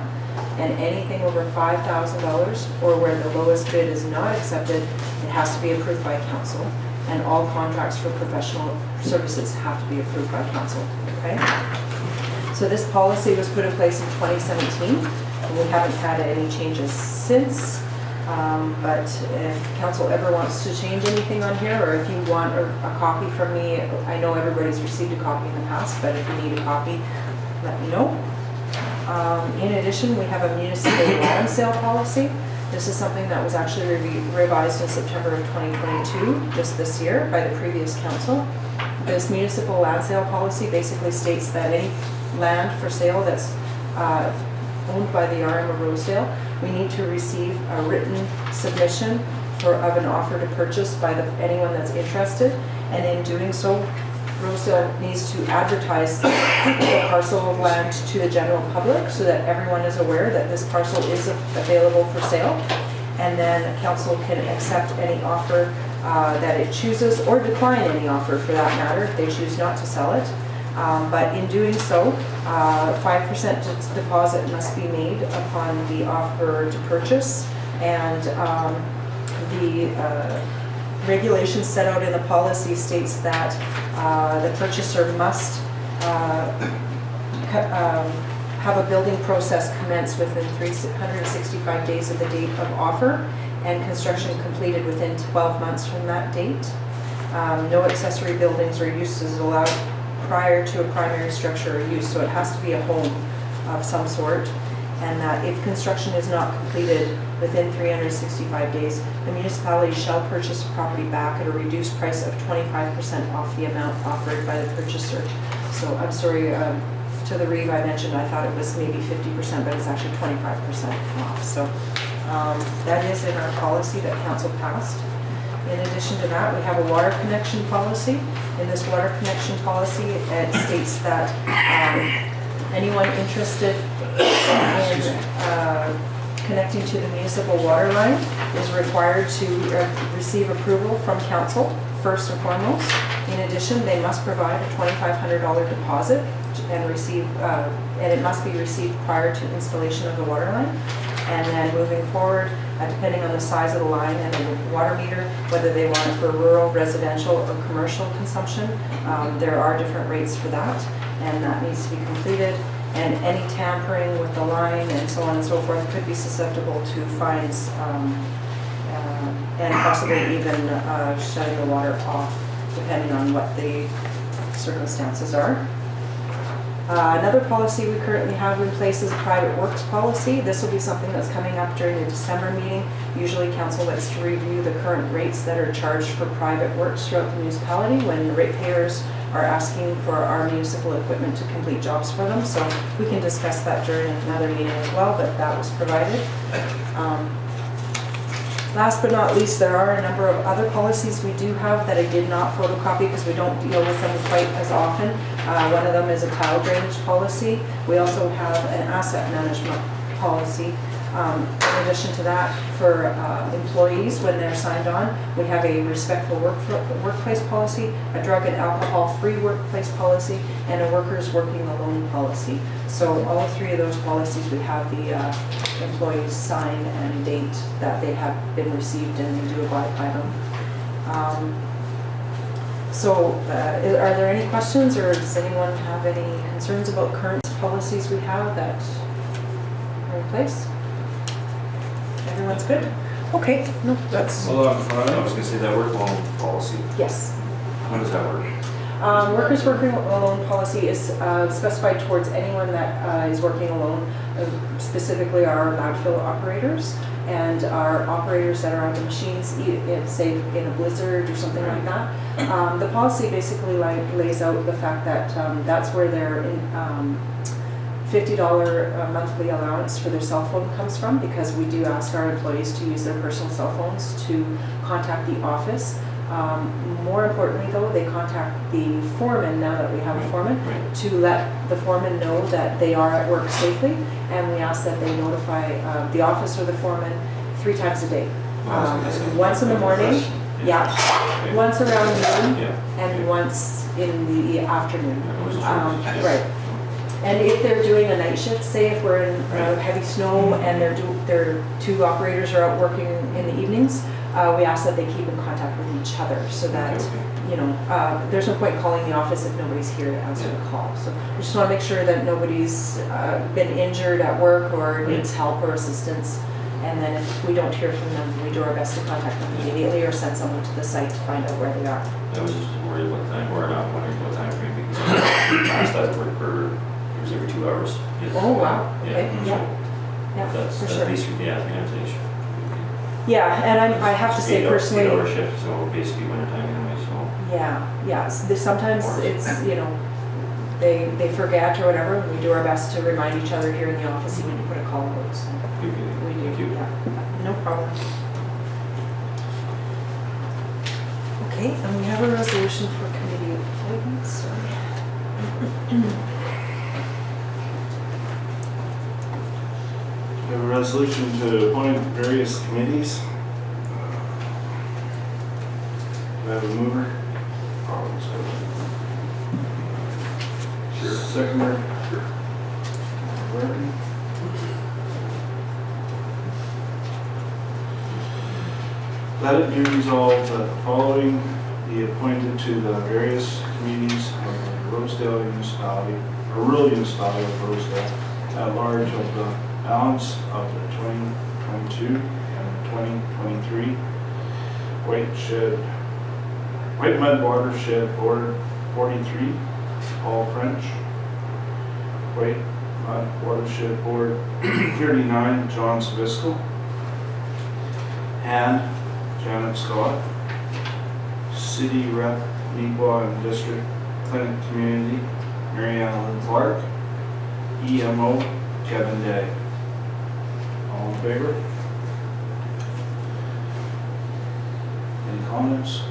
And anything over $5,000 or where the lowest bid is not accepted, it has to be approved by council. And all contracts for professional services have to be approved by council, okay? So this policy was put in place in 2017, and we haven't had any changes since. But if council ever wants to change anything on here, or if you want a copy from me, I know everybody's received a copy in the past, but if you need a copy, let me know. In addition, we have a municipal land sale policy. This is something that was actually revised in September of 2022, just this year, by the previous council. This municipal land sale policy basically states that any land for sale that's owned by the RM of Rosedale, we need to receive a written submission of an offer to purchase by anyone that's interested. And in doing so, Rosedale needs to advertise the parcel of land to the general public so that everyone is aware that this parcel is available for sale. And then council can accept any offer that it chooses or decline any offer for that matter if they choose not to sell it. But in doing so, 5% deposit must be made upon the offer to purchase, and the regulations set out in the policy states that the purchaser must have a building process commence within 365 days of the date of offer, and construction completed within 12 months from that date. No accessory buildings or uses allowed prior to a primary structure or use, so it has to be a home of some sort. And that if construction is not completed within 365 days, the municipality shall purchase the property back at a reduced price of 25% off the amount offered by the purchaser. So I'm sorry, to the Reeve I mentioned, I thought it was maybe 50%, but it's actually 25% off. So that is in our policy that council passed. In addition to that, we have a water connection policy. In this water connection policy, it states that anyone interested in connecting to the municipal water line is required to receive approval from council, first and foremost. In addition, they must provide a $2,500 deposit and it must be received prior to installation of the water line. And then moving forward, depending on the size of the line and the water meter, whether they want it for rural, residential, or commercial consumption, there are different rates for that, and that needs to be completed. And any tampering with the line and so on and so forth could be susceptible to fines and possibly even shutting the water off, depending on what the circumstances are. Another policy we currently have in place is a private works policy. This will be something that's coming up during the December meeting. Usually council likes to review the current rates that are charged for private works throughout the municipality when the ratepayers are asking for our municipal equipment to complete jobs for them. So we can discuss that during another meeting as well, but that was provided. Last but not least, there are a number of other policies we do have that I did not photocopy because we don't deal with them quite as often. One of them is a tile drainage policy. We also have an asset management policy. In addition to that, for employees, when they're signed on, we have a respectful workplace policy, a drug and alcohol-free workplace policy, and a workers working alone policy. So all three of those policies, we have the employees sign and date that they have been received, and they do abide by them. Are there any questions, or does anyone have any concerns about current policies we have that are in place? Everyone's good? Okay, no, that's, Hold on, I was gonna say that work loan policy, yes. how does that work? Workers working alone policy is specified towards anyone that is working alone, specifically our landfill operators and our operators that are on the machines, say in a blizzard or something like that. The policy basically lays out the fact that that's where their $50 monthly allowance for their cell phone comes from, because we do ask our employees to use their personal cell phones to contact the office. More importantly though, they contact the foreman, now that we have a foreman, to let the foreman know that they are at work safely, and we ask that they notify the office or the foreman 3 times a day. Once in the morning, yeah, once around noon, and once in the afternoon. Right. And if they're doing a night shift, say if we're in heavy snow and their 2 operators are out working in the evenings, we ask that they keep in contact with each other, so that, you know, there's no point calling the office if nobody's here to answer the call. So we just want to make sure that nobody's been injured at work or needs help or assistance. And then if we don't hear from them, we do our best to contact them immediately or send someone to the site to find out where they are. I was just worried what time, or not wondering what time frame, because last I worked for, it was every 2 hours. Oh, wow, okay, so yeah, That's for at sure. least, yeah, 3 times a day. Yeah, and I have to say personally. 8-hour shift, so basically winter time anyway, so. Yeah, sometimes it's, you know, they forget or whatever, and we do our best to remind each other here in the office even to put a call out, so. We do, Thank you. yeah, no problem. Okay, and we have a resolution for committee appointments. We have a resolution to appoint various committees. Do I have a mover? Sure. Seconder? Sure. Burton? Let it be resolved that the following be appointed to the various committees of the Rosedale municipality, or rural municipality of Rosedale, at large of the balance of the 2022 and 2023 White Mud Watershed Board 43, Paul French. White Mud Watershed Board 39, John Savisco. And Janet Scott. City Rep Meekwa and District Clinic Community, Mary Ellen Clark. EMO, Kevin Day. All in favor? Any comments?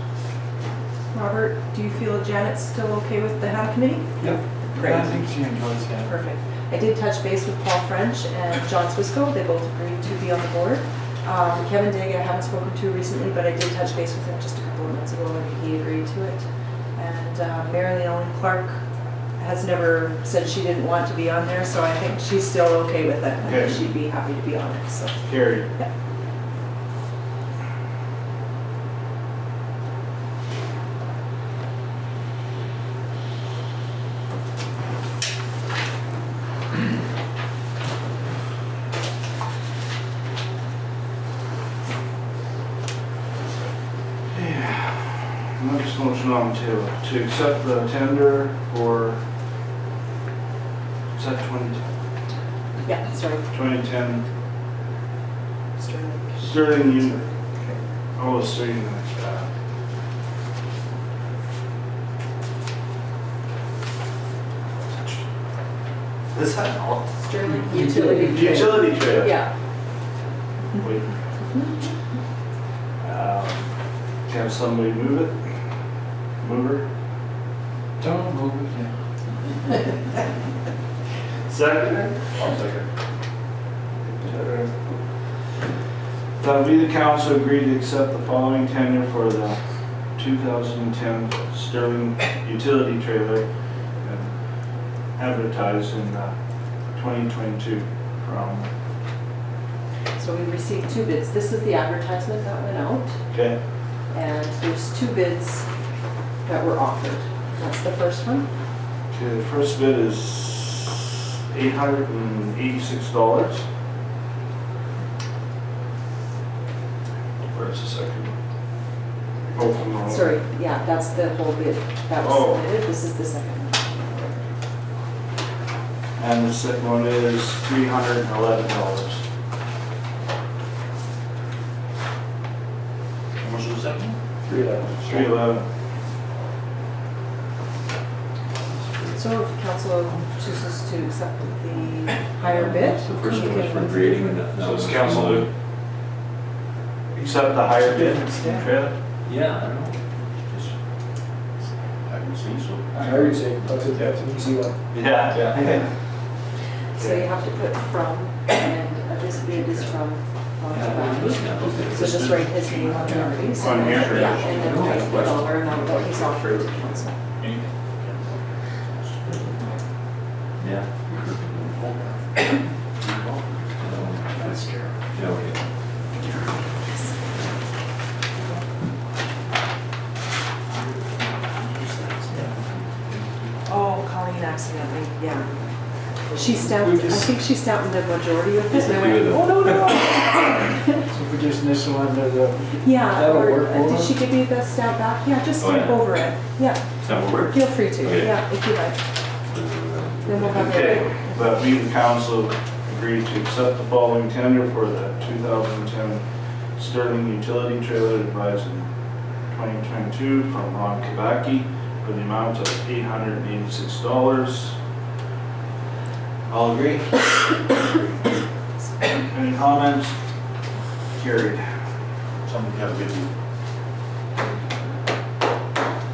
Robert, do you feel Janet's still okay with the HAB committee? Yep. Great. I think she enjoys that. Perfect. I did touch base with Paul French and John Swisco. They both agreed to be on the board. Kevin Digg I haven't spoken to recently, but I did touch base with him just a couple of months ago and he agreed to it. And Mary Ellen Clark has never said she didn't want to be on there, so I think she's still okay with it. I think Okay. she'd be happy to be on it, so. Carried. Yeah. Next motion on the table, to accept the tender for, is that Yeah, sorry. 2010 Sterling. Sterling unit? Oh, Sterling unit. Is that all? Sterling utility. trailer. Utility trailer? Yeah. Wait. Can somebody move it? Mover? Don't move it, yeah. Second? I'll second. that we, the council, agree to accept the following tender for the 2010 Sterling utility trailer and advertised in 2022 from, So we received 2 bids. This is the advertisement that went out, okay, and there's 2 bids that were offered. That's the first one. okay, the first bid is $886. Where's the second? Oh, come on. Sorry, yeah, that's the whole bid that was Oh. submitted. This is the second one. And the second one is $311. How much was the second? 311. $311. So if council chooses to accept the higher bid, The first you one was can for run grading through. and that So was it's council to Accept the higher bid Yeah. trailer? Yeah, I don't know. I can see, so. I already say, that's an easy one. Yeah. So you have to put from, and this bid is from Rosedale. So just write his name on the release. On here. Yeah, and then write the dollar amount that he's offered to council. Yeah. That's scary. Yeah, okay. Oh, Colleen accidentally, yeah. She stamped, I think she stamped the majority of this, and I went, oh, no, no. So we just initial under the, Yeah, That'll or work for did us? she give you the stamp back? Yeah, just Oh, stamp yeah. over it. Yeah, That will work? feel free to, Okay. yeah, if you like. Then we'll have Okay, it. that we, the council, agree to accept the following tender for the 2010 Sterling utility trailer advised in 2022 from Ron Kabaki for the amount of $886. All agree? Any comments? Carried. Somebody have a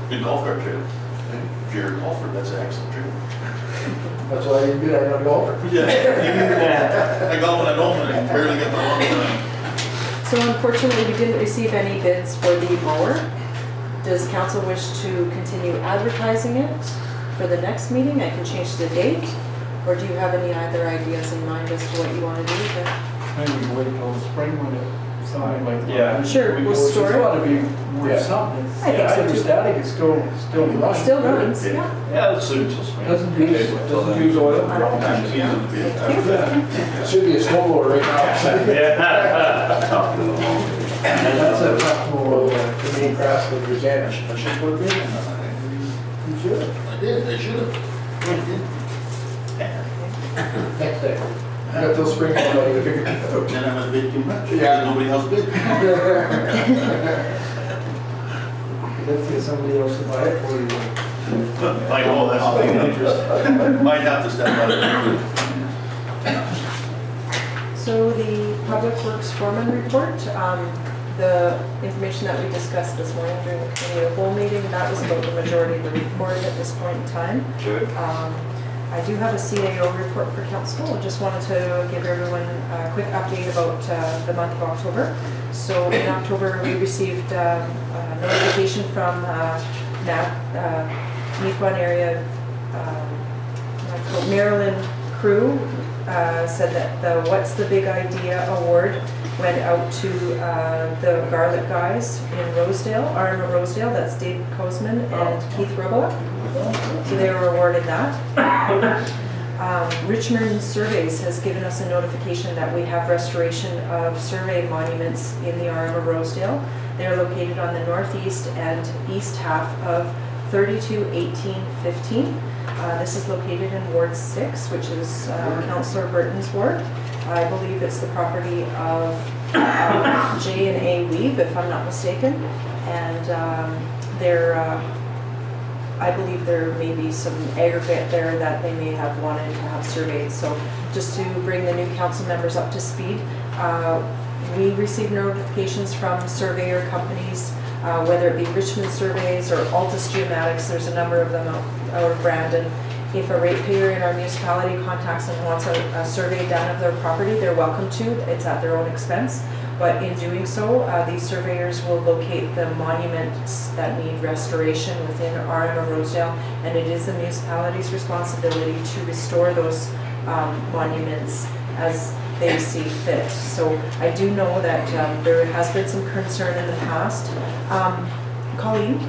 good golf cart trailer. If you're a golfer, that's an excellent trailer. That's why you're good at not golfer. Yeah. I got one at home and I barely get my one. So unfortunately, we didn't receive any bids for the mower. Does council wish to continue advertising it for the next meeting? I can change the date. Or do you have any other ideas in mind as to what you want to do with it? maybe we wait till the spring when something like that. Yeah. Sure, we'll store it. It's gotta be Yeah. worth something. I think so, too. Hydrostatic is still running. Still runs, yeah. Yeah, let's leave it till spring. Doesn't use, doesn't use oil. I don't Time to know. use it. It should be a snowblower right now. Top of the wall. That's a tough mower. The main grass with Rosanna. I should put a bid in on You should. that. I did, I should have. Next day. You got till spring, I'm ready to figure it out. Then I must bid too much. Yeah. Nobody else bid. Let's get somebody else to buy it for you. I know, that's the interest. Might have to step out of So the Public Works Foreman report, the information that we discussed this morning during the committee of the whole meeting, that was about the majority of the report at this point in time. Good. I do have a CAO report for council. I just wanted to give everyone a quick update about the month of October. So in October, we received a notification from Nequan area, Maryland crew, said that the What's the Big Idea award went out to the Garlic guys in Rosedale, RMA Rosedale, that's Dave Kozman and Keith Robo. So they were awarded that. Richmond Surveys has given us a notification that we have restoration of survey monuments in the RMA Rosedale. They're located on the northeast and east half of 321815. This is located in Ward 6, which is Councillor Burton's ward. I believe it's the property of J and A Weeb, if I'm not mistaken. And I believe there may be some aggregate there that they may have wanted to have surveyed. So just to bring the new council members up to speed, we receive notifications from surveyor companies, whether it be Richmond Surveys or Altus Geomatics, there's a number of them out of Brandon. If a ratepayer in our municipality contacts and wants a survey done of their property, they're welcome to. It's at their own expense. But in doing so, these surveyors will locate the monuments that need restoration within RM or Rosedale, and it is the municipality's responsibility to restore those monuments as they see fit. So I do know that there has been some concern in the past. Colleen?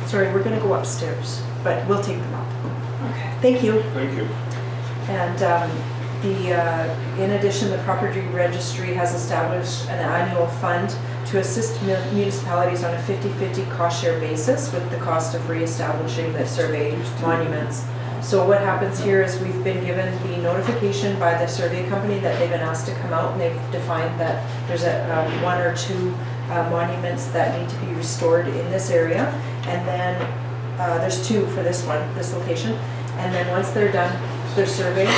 Sorry, we're gonna go upstairs, but we'll take them up. Okay. Thank you. Thank you. And in addition, the property registry has established an annual fund to assist municipalities on a 50-50 cost share basis with the cost of reestablishing the survey monuments. So what happens here is we've been given the notification by the survey company that they've been asked to come out, and they've defined that there's one or two monuments that need to be restored in this area. And then there's two for this location. And then once they're done their survey,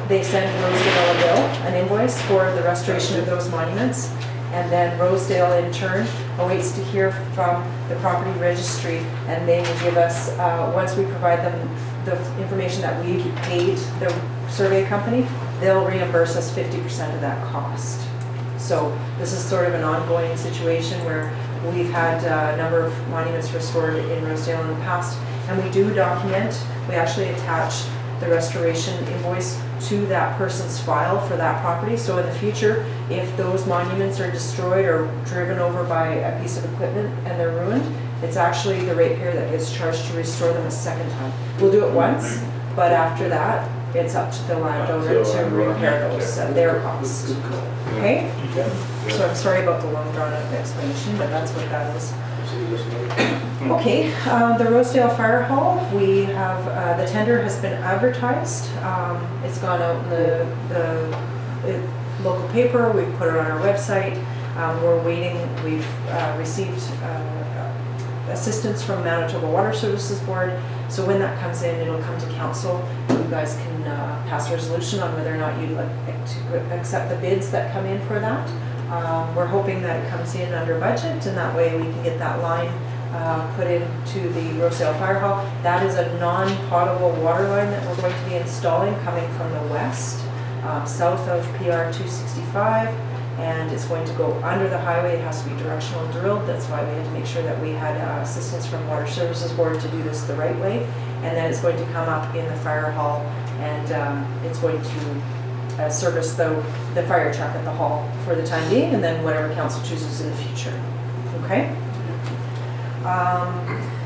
they send Rosedale a bill, an invoice for the restoration of those monuments. And then Rosedale in turn awaits to hear from the property registry, and they will give us, once we provide them the information that we've paid the survey company, they'll reimburse us 50% of that cost. So this is sort of an ongoing situation where we've had a number of monuments restored in Rosedale in the past, and we do document, we actually attach the restoration invoice to that person's file for that property. So in the future, if those monuments are destroyed or driven over by a piece of equipment and they're ruined, it's actually the ratepayer that gets charged to restore them a second time. We'll do it once, but after that, it's up to the landowner to repair those at their cost. Okay? So I'm sorry about the long drawn out explanation, but that's what that is. Okay, the Rosedale Fire Hall, we have, the tender has been advertised. It's gone out in the local paper, we've put it on our website. We're waiting, we've received assistance from Manitoba Water Services Board. So when that comes in, it'll come to council. You guys can pass a resolution on whether or not you'd like to accept the bids that come in for that. We're hoping that it comes in under budget, and that way we can get that line put into the Rosedale Fire Hall. That is a non-potable water line that we're going to be installing coming from the west, south of PR 265, and it's going to go under the highway. It has to be directional drilled. That's why we had to make sure that we had assistance from Water Services Board to do this the right way. And then it's going to come up in the fire hall, and it's going to service the fire truck at the hall for the time being, and then whatever council chooses in the future. Okay?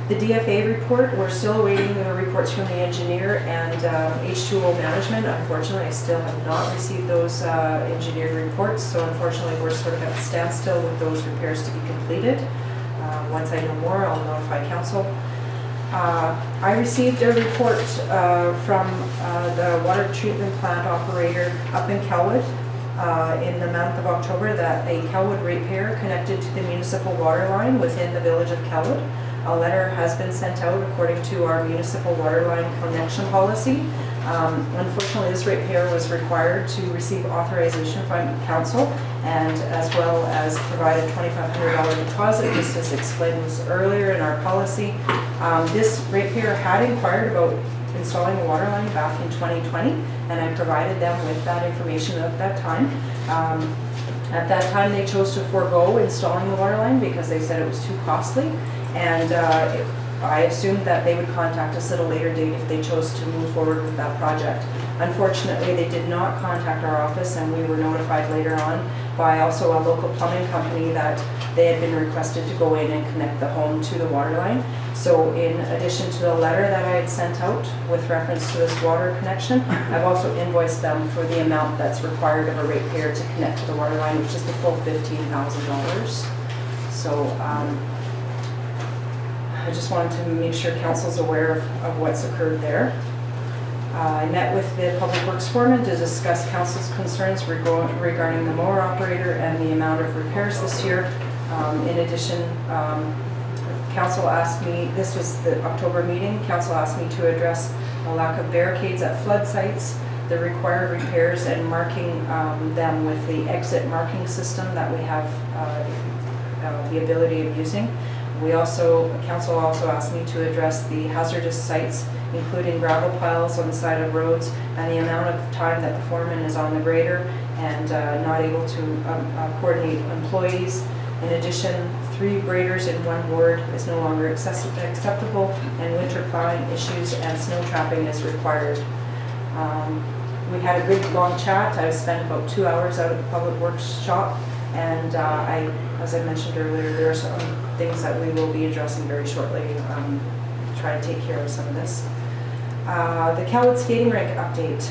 The DFA report, we're still awaiting the reports from the engineer and H2O management. Unfortunately, I still have not received those engineering reports, so unfortunately we're sort of at a standstill with those repairs to be completed. Once I know more, I'll notify council. I received a report from the water treatment plant operator up in Kelwood in the month of October that a Kelwood ratepayer connected to the municipal water line within the village of Kelwood. A letter has been sent out according to our municipal water line connection policy. Unfortunately, this ratepayer was required to receive authorization from council, and as well as provide a $2,500 deposit, just as explained earlier in our policy. This ratepayer had inquired about installing a water line back in 2020, and I provided them with that information at that time. At that time, they chose to forego installing the water line because they said it was too costly, and I assumed that they would contact us at a later date if they chose to move forward with that project. Unfortunately, they did not contact our office, and we were notified later on by also a local plumbing company that they had been requested to go in and connect the home to the water line. So in addition to the letter that I had sent out with reference to this water connection, I've also invoiced them for the amount that's required of a ratepayer to connect to the water line, which is the full $15,000. So I just wanted to make sure council's aware of what's occurred there. I met with the Public Works Foreman to discuss council's concerns regarding the mower operator and the amount of repairs this year. In addition, council asked me, this was the October meeting, council asked me to address the lack of barricades at flood sites, the required repairs, and marking them with the exit marking system that we have the ability of using. Council also asked me to address the hazardous sites, including gravel piles on the side of roads, and the amount of time that the foreman is on the grader, and not able to coordinate employees. In addition, 3 graders in 1 ward is no longer acceptable, and winter plowing issues and snow trapping is required. We had a good long chat. I spent about 2 hours out at the Public Works shop, and as I mentioned earlier, there are some things that we will be addressing very shortly, try to take care of some of this. The Cowwood skating rink update.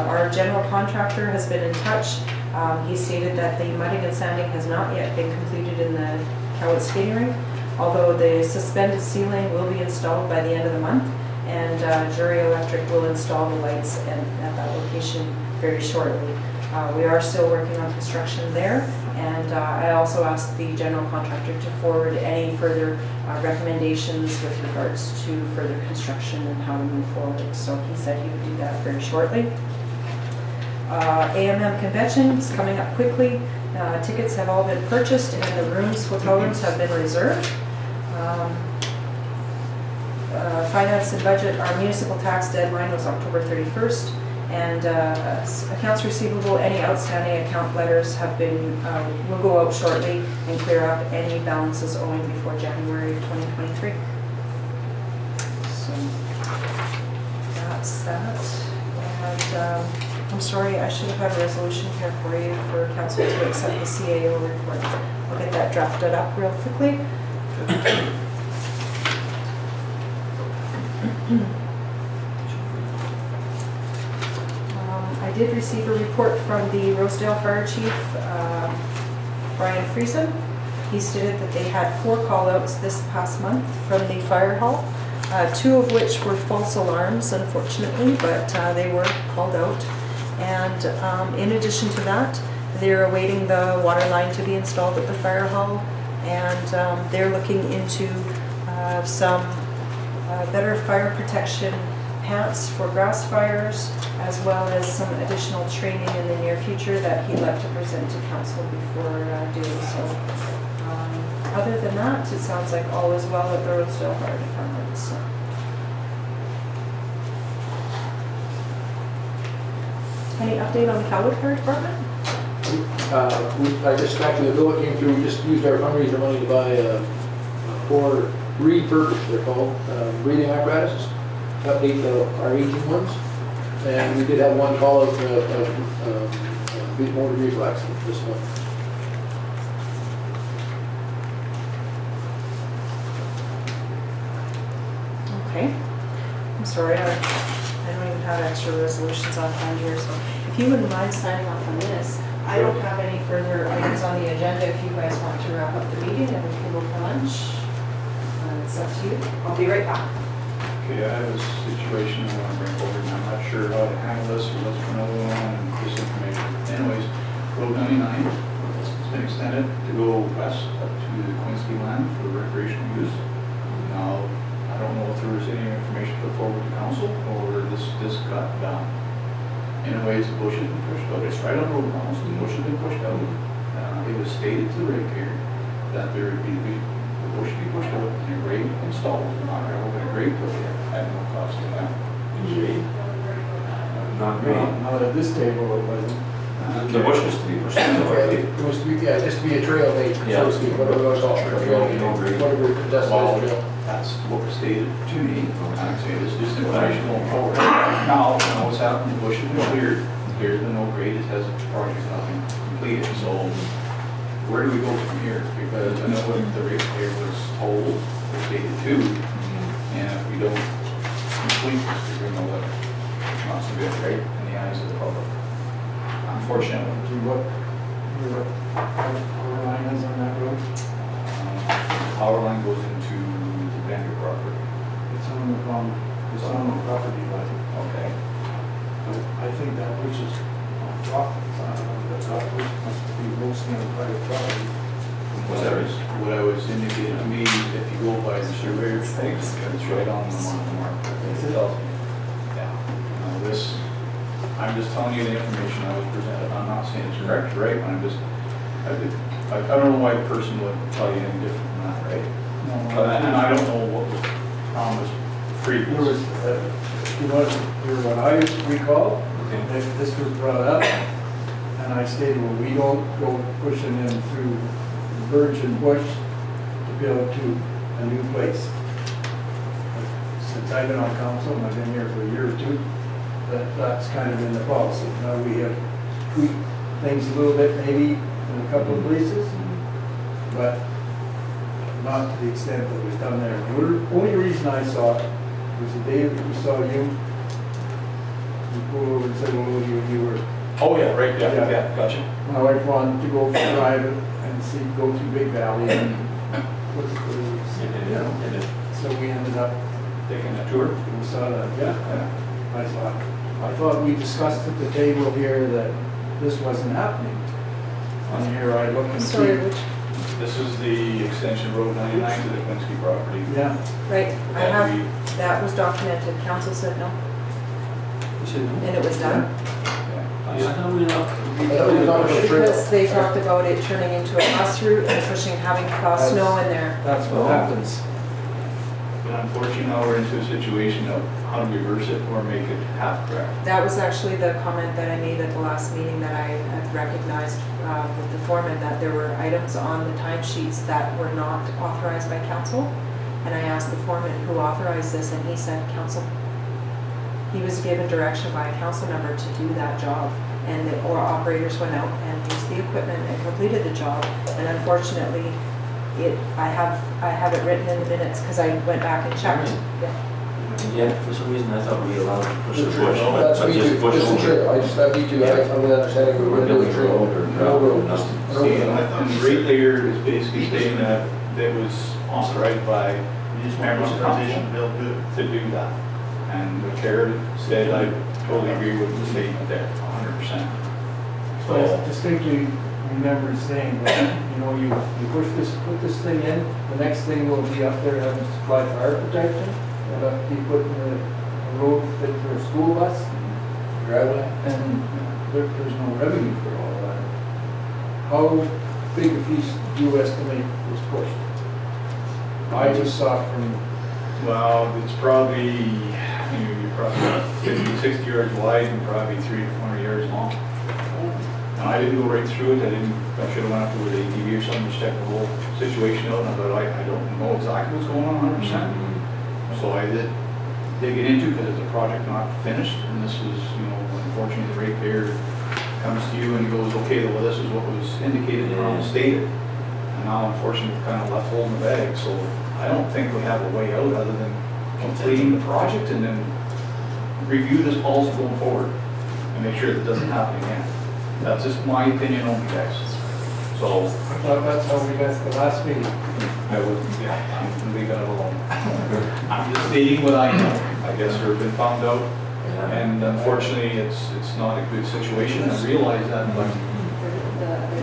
Our general contractor has been in touch. He stated that the mudding and sanding has not yet been completed in the Cowwood skating rink, although the suspended ceiling will be installed by the end of the month, and Jury Electric will install the lights at that location very shortly. We are still working on construction there, and I also asked the general contractor to forward any further recommendations with regards to further construction and how to move forward. So he said he would do that very shortly. AMM convention is coming up quickly. Tickets have all been purchased and the hotel rooms have been reserved. Finance and budget, our municipal tax deadline was October 31st. And accounts receivable, any outstanding account letters have been, will go out shortly and clear up any balances owing before January of 2023. So that's that. And I'm sorry, I should have had a resolution here for you for council to accept the CAO report. I'll get that drafted up real quickly. I did receive a report from the Rosedale Fire Chief, Brian Friesen. He stated that they had 4 call-outs this past month from the fire hall, 2 of which were false alarms, unfortunately, but they were called out. And in addition to that, they're awaiting the water line to be installed at the fire hall, and they're looking into some better fire protection pants for grass fires, as well as some additional training in the near future that he'd like to present to council before doing so. Other than that, it sounds like all is well at the Rosedale Fire Department. So. Any update on the Cowwood Fire Department? I just, actually, the bill that came through, we just used our fundraiser money to buy 4 refurbished, they're called, breathing apparatuses, update our aging ones. And we did have 1 call of motor vehicle accident this month. Okay. I'm sorry, I don't even have extra resolutions on hand here, so if you wouldn't mind signing off on this. I don't have any further items on the agenda if you guys want to wrap up the meeting and we can go for lunch. It's up to you. I'll be right back. Okay, I have a situation I want to bring forward, and I'm not sure how to handle this, or look for another one, and this information. Anyways, Road 99 has been extended to go west up to the Quincy land for recreational use. Now, I don't know if there was any information put forward to council, or this got done. Anyways, the bush has been pushed out. It's right on the road now, so the bush has been pushed out. It was stated to the ratepayer that there would be the bush be pushed out and a grate installed, not gravel, but a grate put in at no cost to them. Not great. Not at this table, it wasn't. The bush was to be pushed out, right? It was to be, yeah, just to be a trail made, so to speak, whatever it was called. Whatever that's Well, trail. that's what was stated to me. I'm saying it's just information going forward. Now, what's happened, the bush has been cleared. There's been no grade, it has, the project's not been completed, so where do we go from here? Because I know what the ratepayer was told, or stated to, and if we don't complete this, we're gonna look not so good, right, in the eyes of the public. Unfortunately. Do what power line is on that road? Power line goes into the Bender property. It's on the property line. Okay. I think that which is on top, the top which must be mostly on private property. What I was indicating to me, if you go by the surveyor's thing, it's right on the mark. Is it? Yeah. This, I'm just telling you the information I was presented. I'm not saying it's correct or right, but I don't know why a person would tell you anything different than that, right? And I don't know what was promised There previous. was, what I recall, Okay. this was brought up, And I stated, well, we don't go pushing them through virgin bush to build to a new place. Since I've been on council, and I've been here for a year or two, that's kind of in the policy. Now, we have tweaked things a little bit maybe in a couple of places, but not to the extent that was done there. The only reason I saw it was the day that we saw you. You pulled over and said, well, you were, Oh, yeah, right, Yeah. yeah, gotcha. my wife wanted to go for a drive and see, go to Big Valley and look at the, you know. So we ended up, Taking a tour. we saw that, yeah. I thought we discussed at the table here that this wasn't happening. On here, I look and see. Sorry, which, This is the extension of Road 99 to the Quincy property. Yeah, right, I And have, that was documented, council said no, You said no? and it was done. I thought we were not. I thought we were not for the trail. Because they talked about it turning into a bus route and pushing, having snow in there. that's what happens. But unfortunately, now we're into a situation of how to reverse it or make it half correct. That was actually the comment that I made at the last meeting, that I had recognized with the foreman, that there were items on the timesheets that were not authorized by council. And I asked the foreman who authorized this, and he said council. He was given direction by a council member to do that job. And the operators went out and used the equipment and completed the job. And unfortunately, I have it written in the minutes because I went back and checked. Yeah. Yeah, for some reason I thought we allowed to push the bush. That's but me just too, push just the over. trail, I just, that me too, I'm gonna understand it, we're gonna do a trail. No road, just an See, open. and the rate layer is basically stating that it was authorized by You just want Maryland authorization Council to build good. to do that. And the chair said, I totally agree with the statement there, 100%. So I distinctly remember saying that, you know, you push this, put this thing in, the next thing will be up there having to supply fire protection. It'll be put in a road fit for a school bus, Driveway. and there's no revenue for all that. How big a piece do you estimate was pushed? I just saw it from, Well, it's probably, you're probably 50, 60 yards wide and probably 300 to 400 yards long. And I didn't go right through it, I should have went up with ATV or something to check the whole situation out, and I thought, I don't know exactly what's going on 100%. So I did dig it into, because it's a project not finished, and this is, unfortunately, the ratepayer comes to you and goes, okay, well, this is what was indicated and stated. And now, unfortunately, we're kind of left holding the bag, so I don't think we have a way out other than completing the project and then review this policy going forward and make sure that doesn't happen again. That's just my opinion only, guys. So, I thought that's how we got the last meeting. I would, I'm gonna leave that alone. I'm just stating what I know. I guess we've been found out, and unfortunately, it's not a good situation. I realize that, but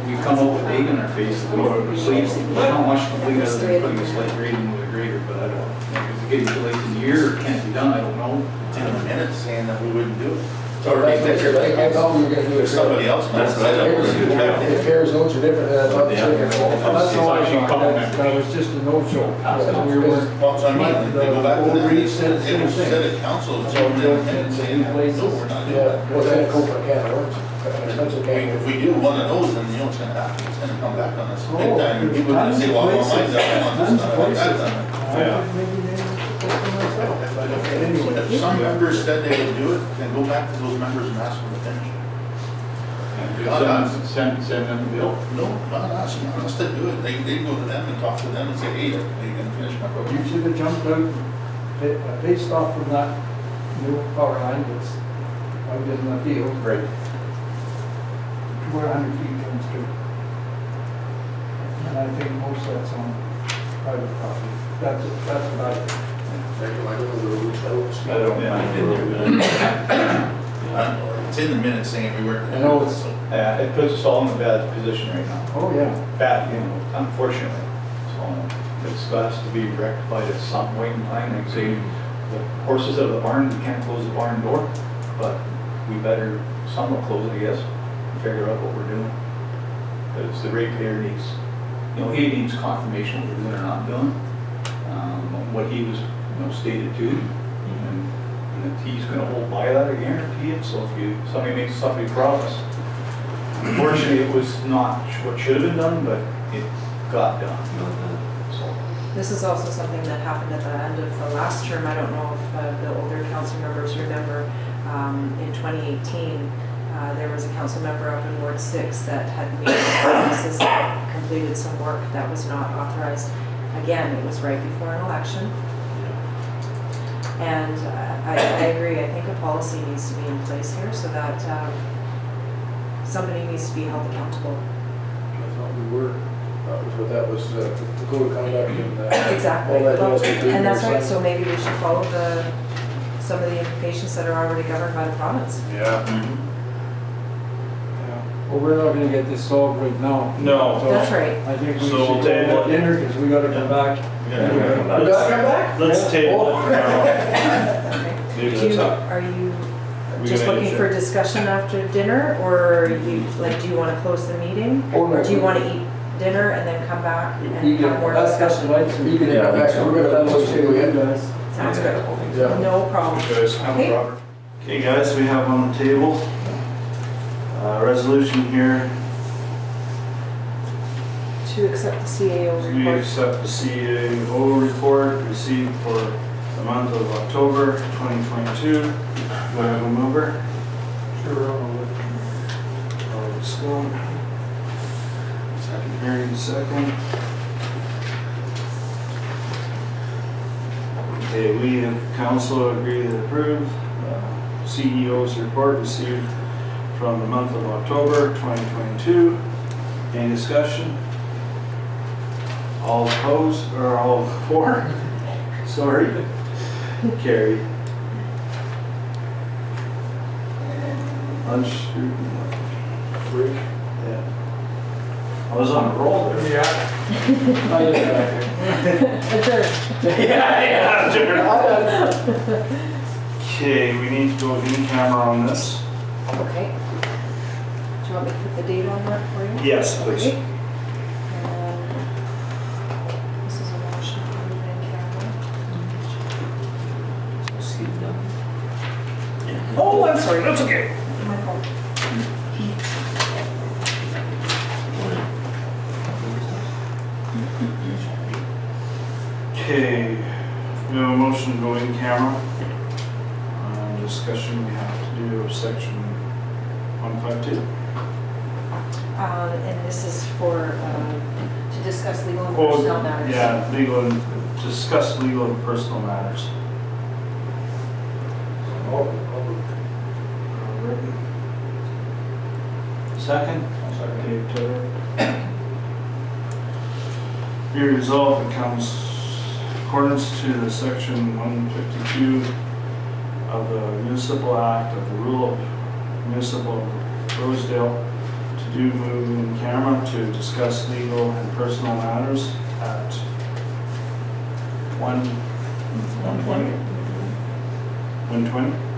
we come up with egg in our face, we complete, how much complete other than putting a slight grading with a grader, but I don't, if it's getting too late in the year, or can't be done, I don't know. It's in the minutes saying that we wouldn't do it. It's So already that's what there. I thought we were gonna do a There's trail. somebody else. That's what I thought we were gonna do. If Harris notes are different, then I thought the same. That's all I thought, that was just a no-show. We were, Well, so I mean, they go back to Old them, Reed it said the same was said thing. at council, it's So on we them, don't and intend to saying, no, replace we're not doing Yeah, that. well, that's open a can of worms, expensive can of If worms. we do one of those, then it's gonna happen, it's gonna come back on us Oh, big time, and there's people are gonna say, well, tons of mine's up, places, mine's this, tons of done, mine's that places. done. I think maybe they put them myself, but anyway. If some members said they would do it, then go back to those members and ask them to finish. Send them the bill. No, not us, not us to do it, they go to them and talk to them and say, hey, are you gonna finish my You program? should have jumped out, based off from that new power line that's out in the field, Right. 400 feet comes through. And I think most of that's on private property. That's what I think. I don't mind. It's in the minutes saying we weren't. I know it's- It puts us all in a bad position right now. Oh, yeah. Bad, unfortunately. So it has to be rectified at some point in time. Like say, the horses out of the barn, we can't close the barn door, but we better somewhat close it, I guess, and figure out what we're doing. Because the ratepayer needs, he needs confirmation what we're doing or not doing. What he was, stated to, and if he's gonna hold by that, I guarantee it. So if somebody makes somebody promise, Unfortunately, it was not what should have been done, but it got done. So, This is also something that happened at the end of the last term. I don't know if the older council members remember, in 2018, there was a council member up in Ward 6 that had made promises and completed some work that was not authorized. Again, it was right before an election. And I agree, I think a policy needs to be in place here so that somebody needs to be held accountable. I thought we were, that was the code of conduct and. Exactly. all that Well, else we did and that's was right, fine. so maybe we should follow some of the implications that are already governed by the province. Yeah. Well, we're not gonna get this solved right now. No. So That's right. I think we So should we'll go table at it. dinner, because we gotta come back. Yeah. We gotta come back? Let's table it for now. Okay. Leave Do this you, up. are you We just gonna looking for adjourn? discussion after dinner, or you, like, do you want to close the meeting? Or do you want to eat dinner and then come back You and can- have more That's discussion? right. You can come back, so we're gonna let you You in. guys. Sounds good. Yeah. No problem. Guys, Okay. Okay, guys, we have on the table a resolution here To accept the CAO We report. accept the CAO report received for the month of October 2022. Do I have a mover? Sure. Scone. Mary, second. Okay, we and council agree to approve CEO's report received from the month of October 2022. Any discussion? All opposed, or all for? Sorry. Carried. Lunch. Yeah. I was on a roll there. Yeah. Adjourned. Yeah, sure. Okay, we need to go in camera on this. Okay. Do you want me to put the date on that for you? Yes, please. Okay. And this is a motion to move in camera. Oh, I'm sorry. That's okay. My fault. Okay, we have a motion to go in camera. Discussion we have to do of section 152. And this is for, to discuss legal and personnel matters. Yeah, legal and, discuss legal and personal matters. Second? Dave Taylor. Be resolved, it comes accordance to the section 152 of the Municipal Act of the Rule of Municipal Rosedale to do move in camera to discuss legal and personal matters at 120? 120?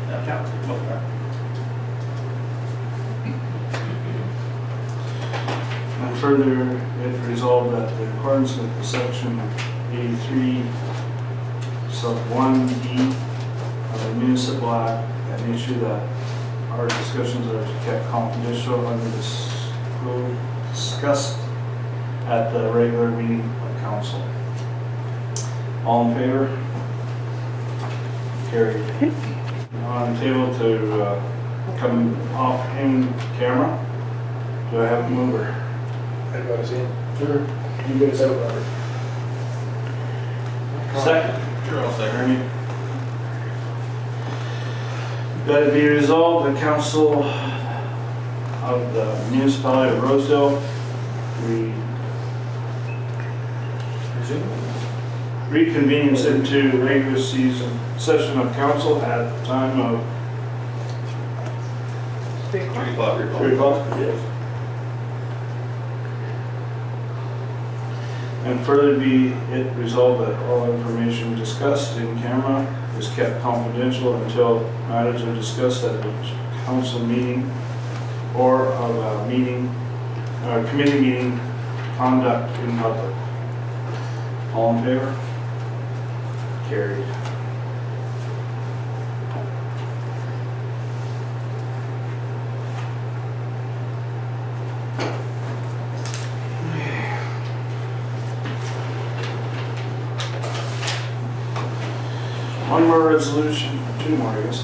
And further, it resolved that in accordance with the section 83 sub 1D of the Municipal Act, an issue that our discussions are kept confidential under this rule discussed at the regular meeting of council. All in favor? Carried. On the table to come off in camera. Do I have a mover? I got us in. Sure. You get us out, Robert. Second. Sure, I'll second. Ernie. That it be resolved, the council of the municipality of Rosedale reconvenes into regular season session of council at the time of 3 o'clock. 3 o'clock. 3 o'clock. Yes. And further be it resolved that all information discussed in camera is kept confidential until matters are discussed at a council meeting or of a meeting, committee meeting conduct in public. All in favor? Carried. One more resolution, two more, I guess.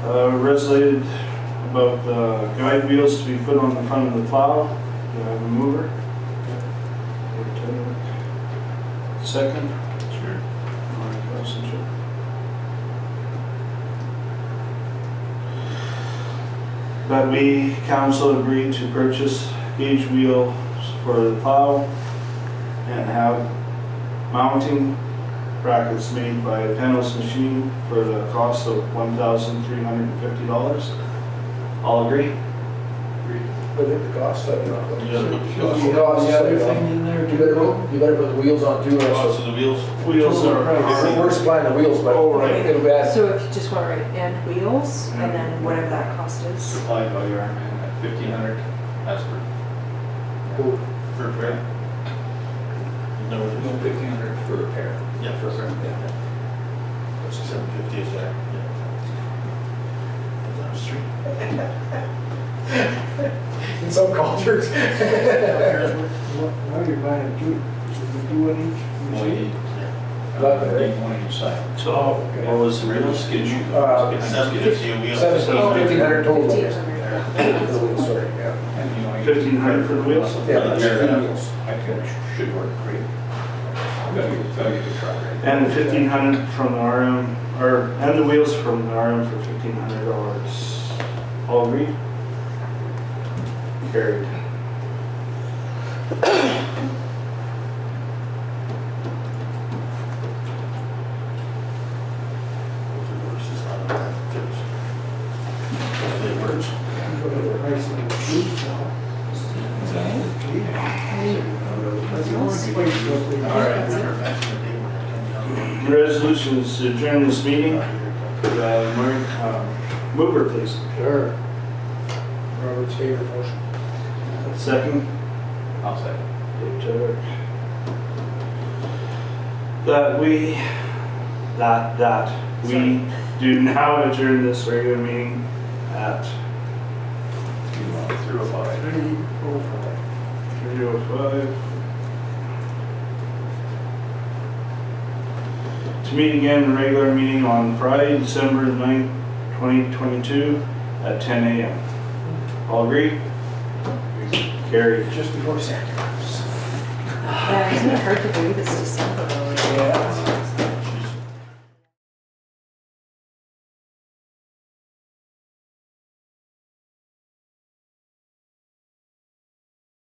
Resoluted about the guide wheels to be put on the front of the plow, the mover. Second. Sure. That we, council, agreed to purchase gauge wheels for the plow and have mounting brackets made by Penrose Machine for the cost of $1,350. All agree? But at the cost, Yeah, put the cost. You know, The other thing in there you better put the wheels on too. Cost of the wheels. Wheels are. We're supplying the wheels, but Oh, right. it'll be at So if you just want to write and wheels, and then whatever that cost is. Supplied by your man at 1,500 as per. For a pair. No, No, 1,500 for a pair. yeah, for a pair. Yeah. What's 750 is there? Yeah. That's street. in some cultures. Why are you buying two? Do one each? Well, you But, need one each side. So, what was the real Skid skid? shoe. 750 a wheel. 1,500 total. 1,500. For the wheels, sorry, yeah. And, you know, you- 1,500 for the wheels? Yeah, Pair that's that the up, wheels. I think it should work great. Gotta get the truck right. And 1,500 from the RM, and the wheels from the RM for $1,500. All agreed? Carried. Resolutions to adjourn this meeting. Mover, please. Sure. Robert's favorite motion. Second. I'll say. Dave Turk. That we do now adjourn this regular meeting at 305. 3:05. To meet again in regular meeting on Friday, December 9th, 2022 at 10 a.m. All agree? Carried. Just before Santa. Yeah, isn't it hard to believe it's December already? Yeah.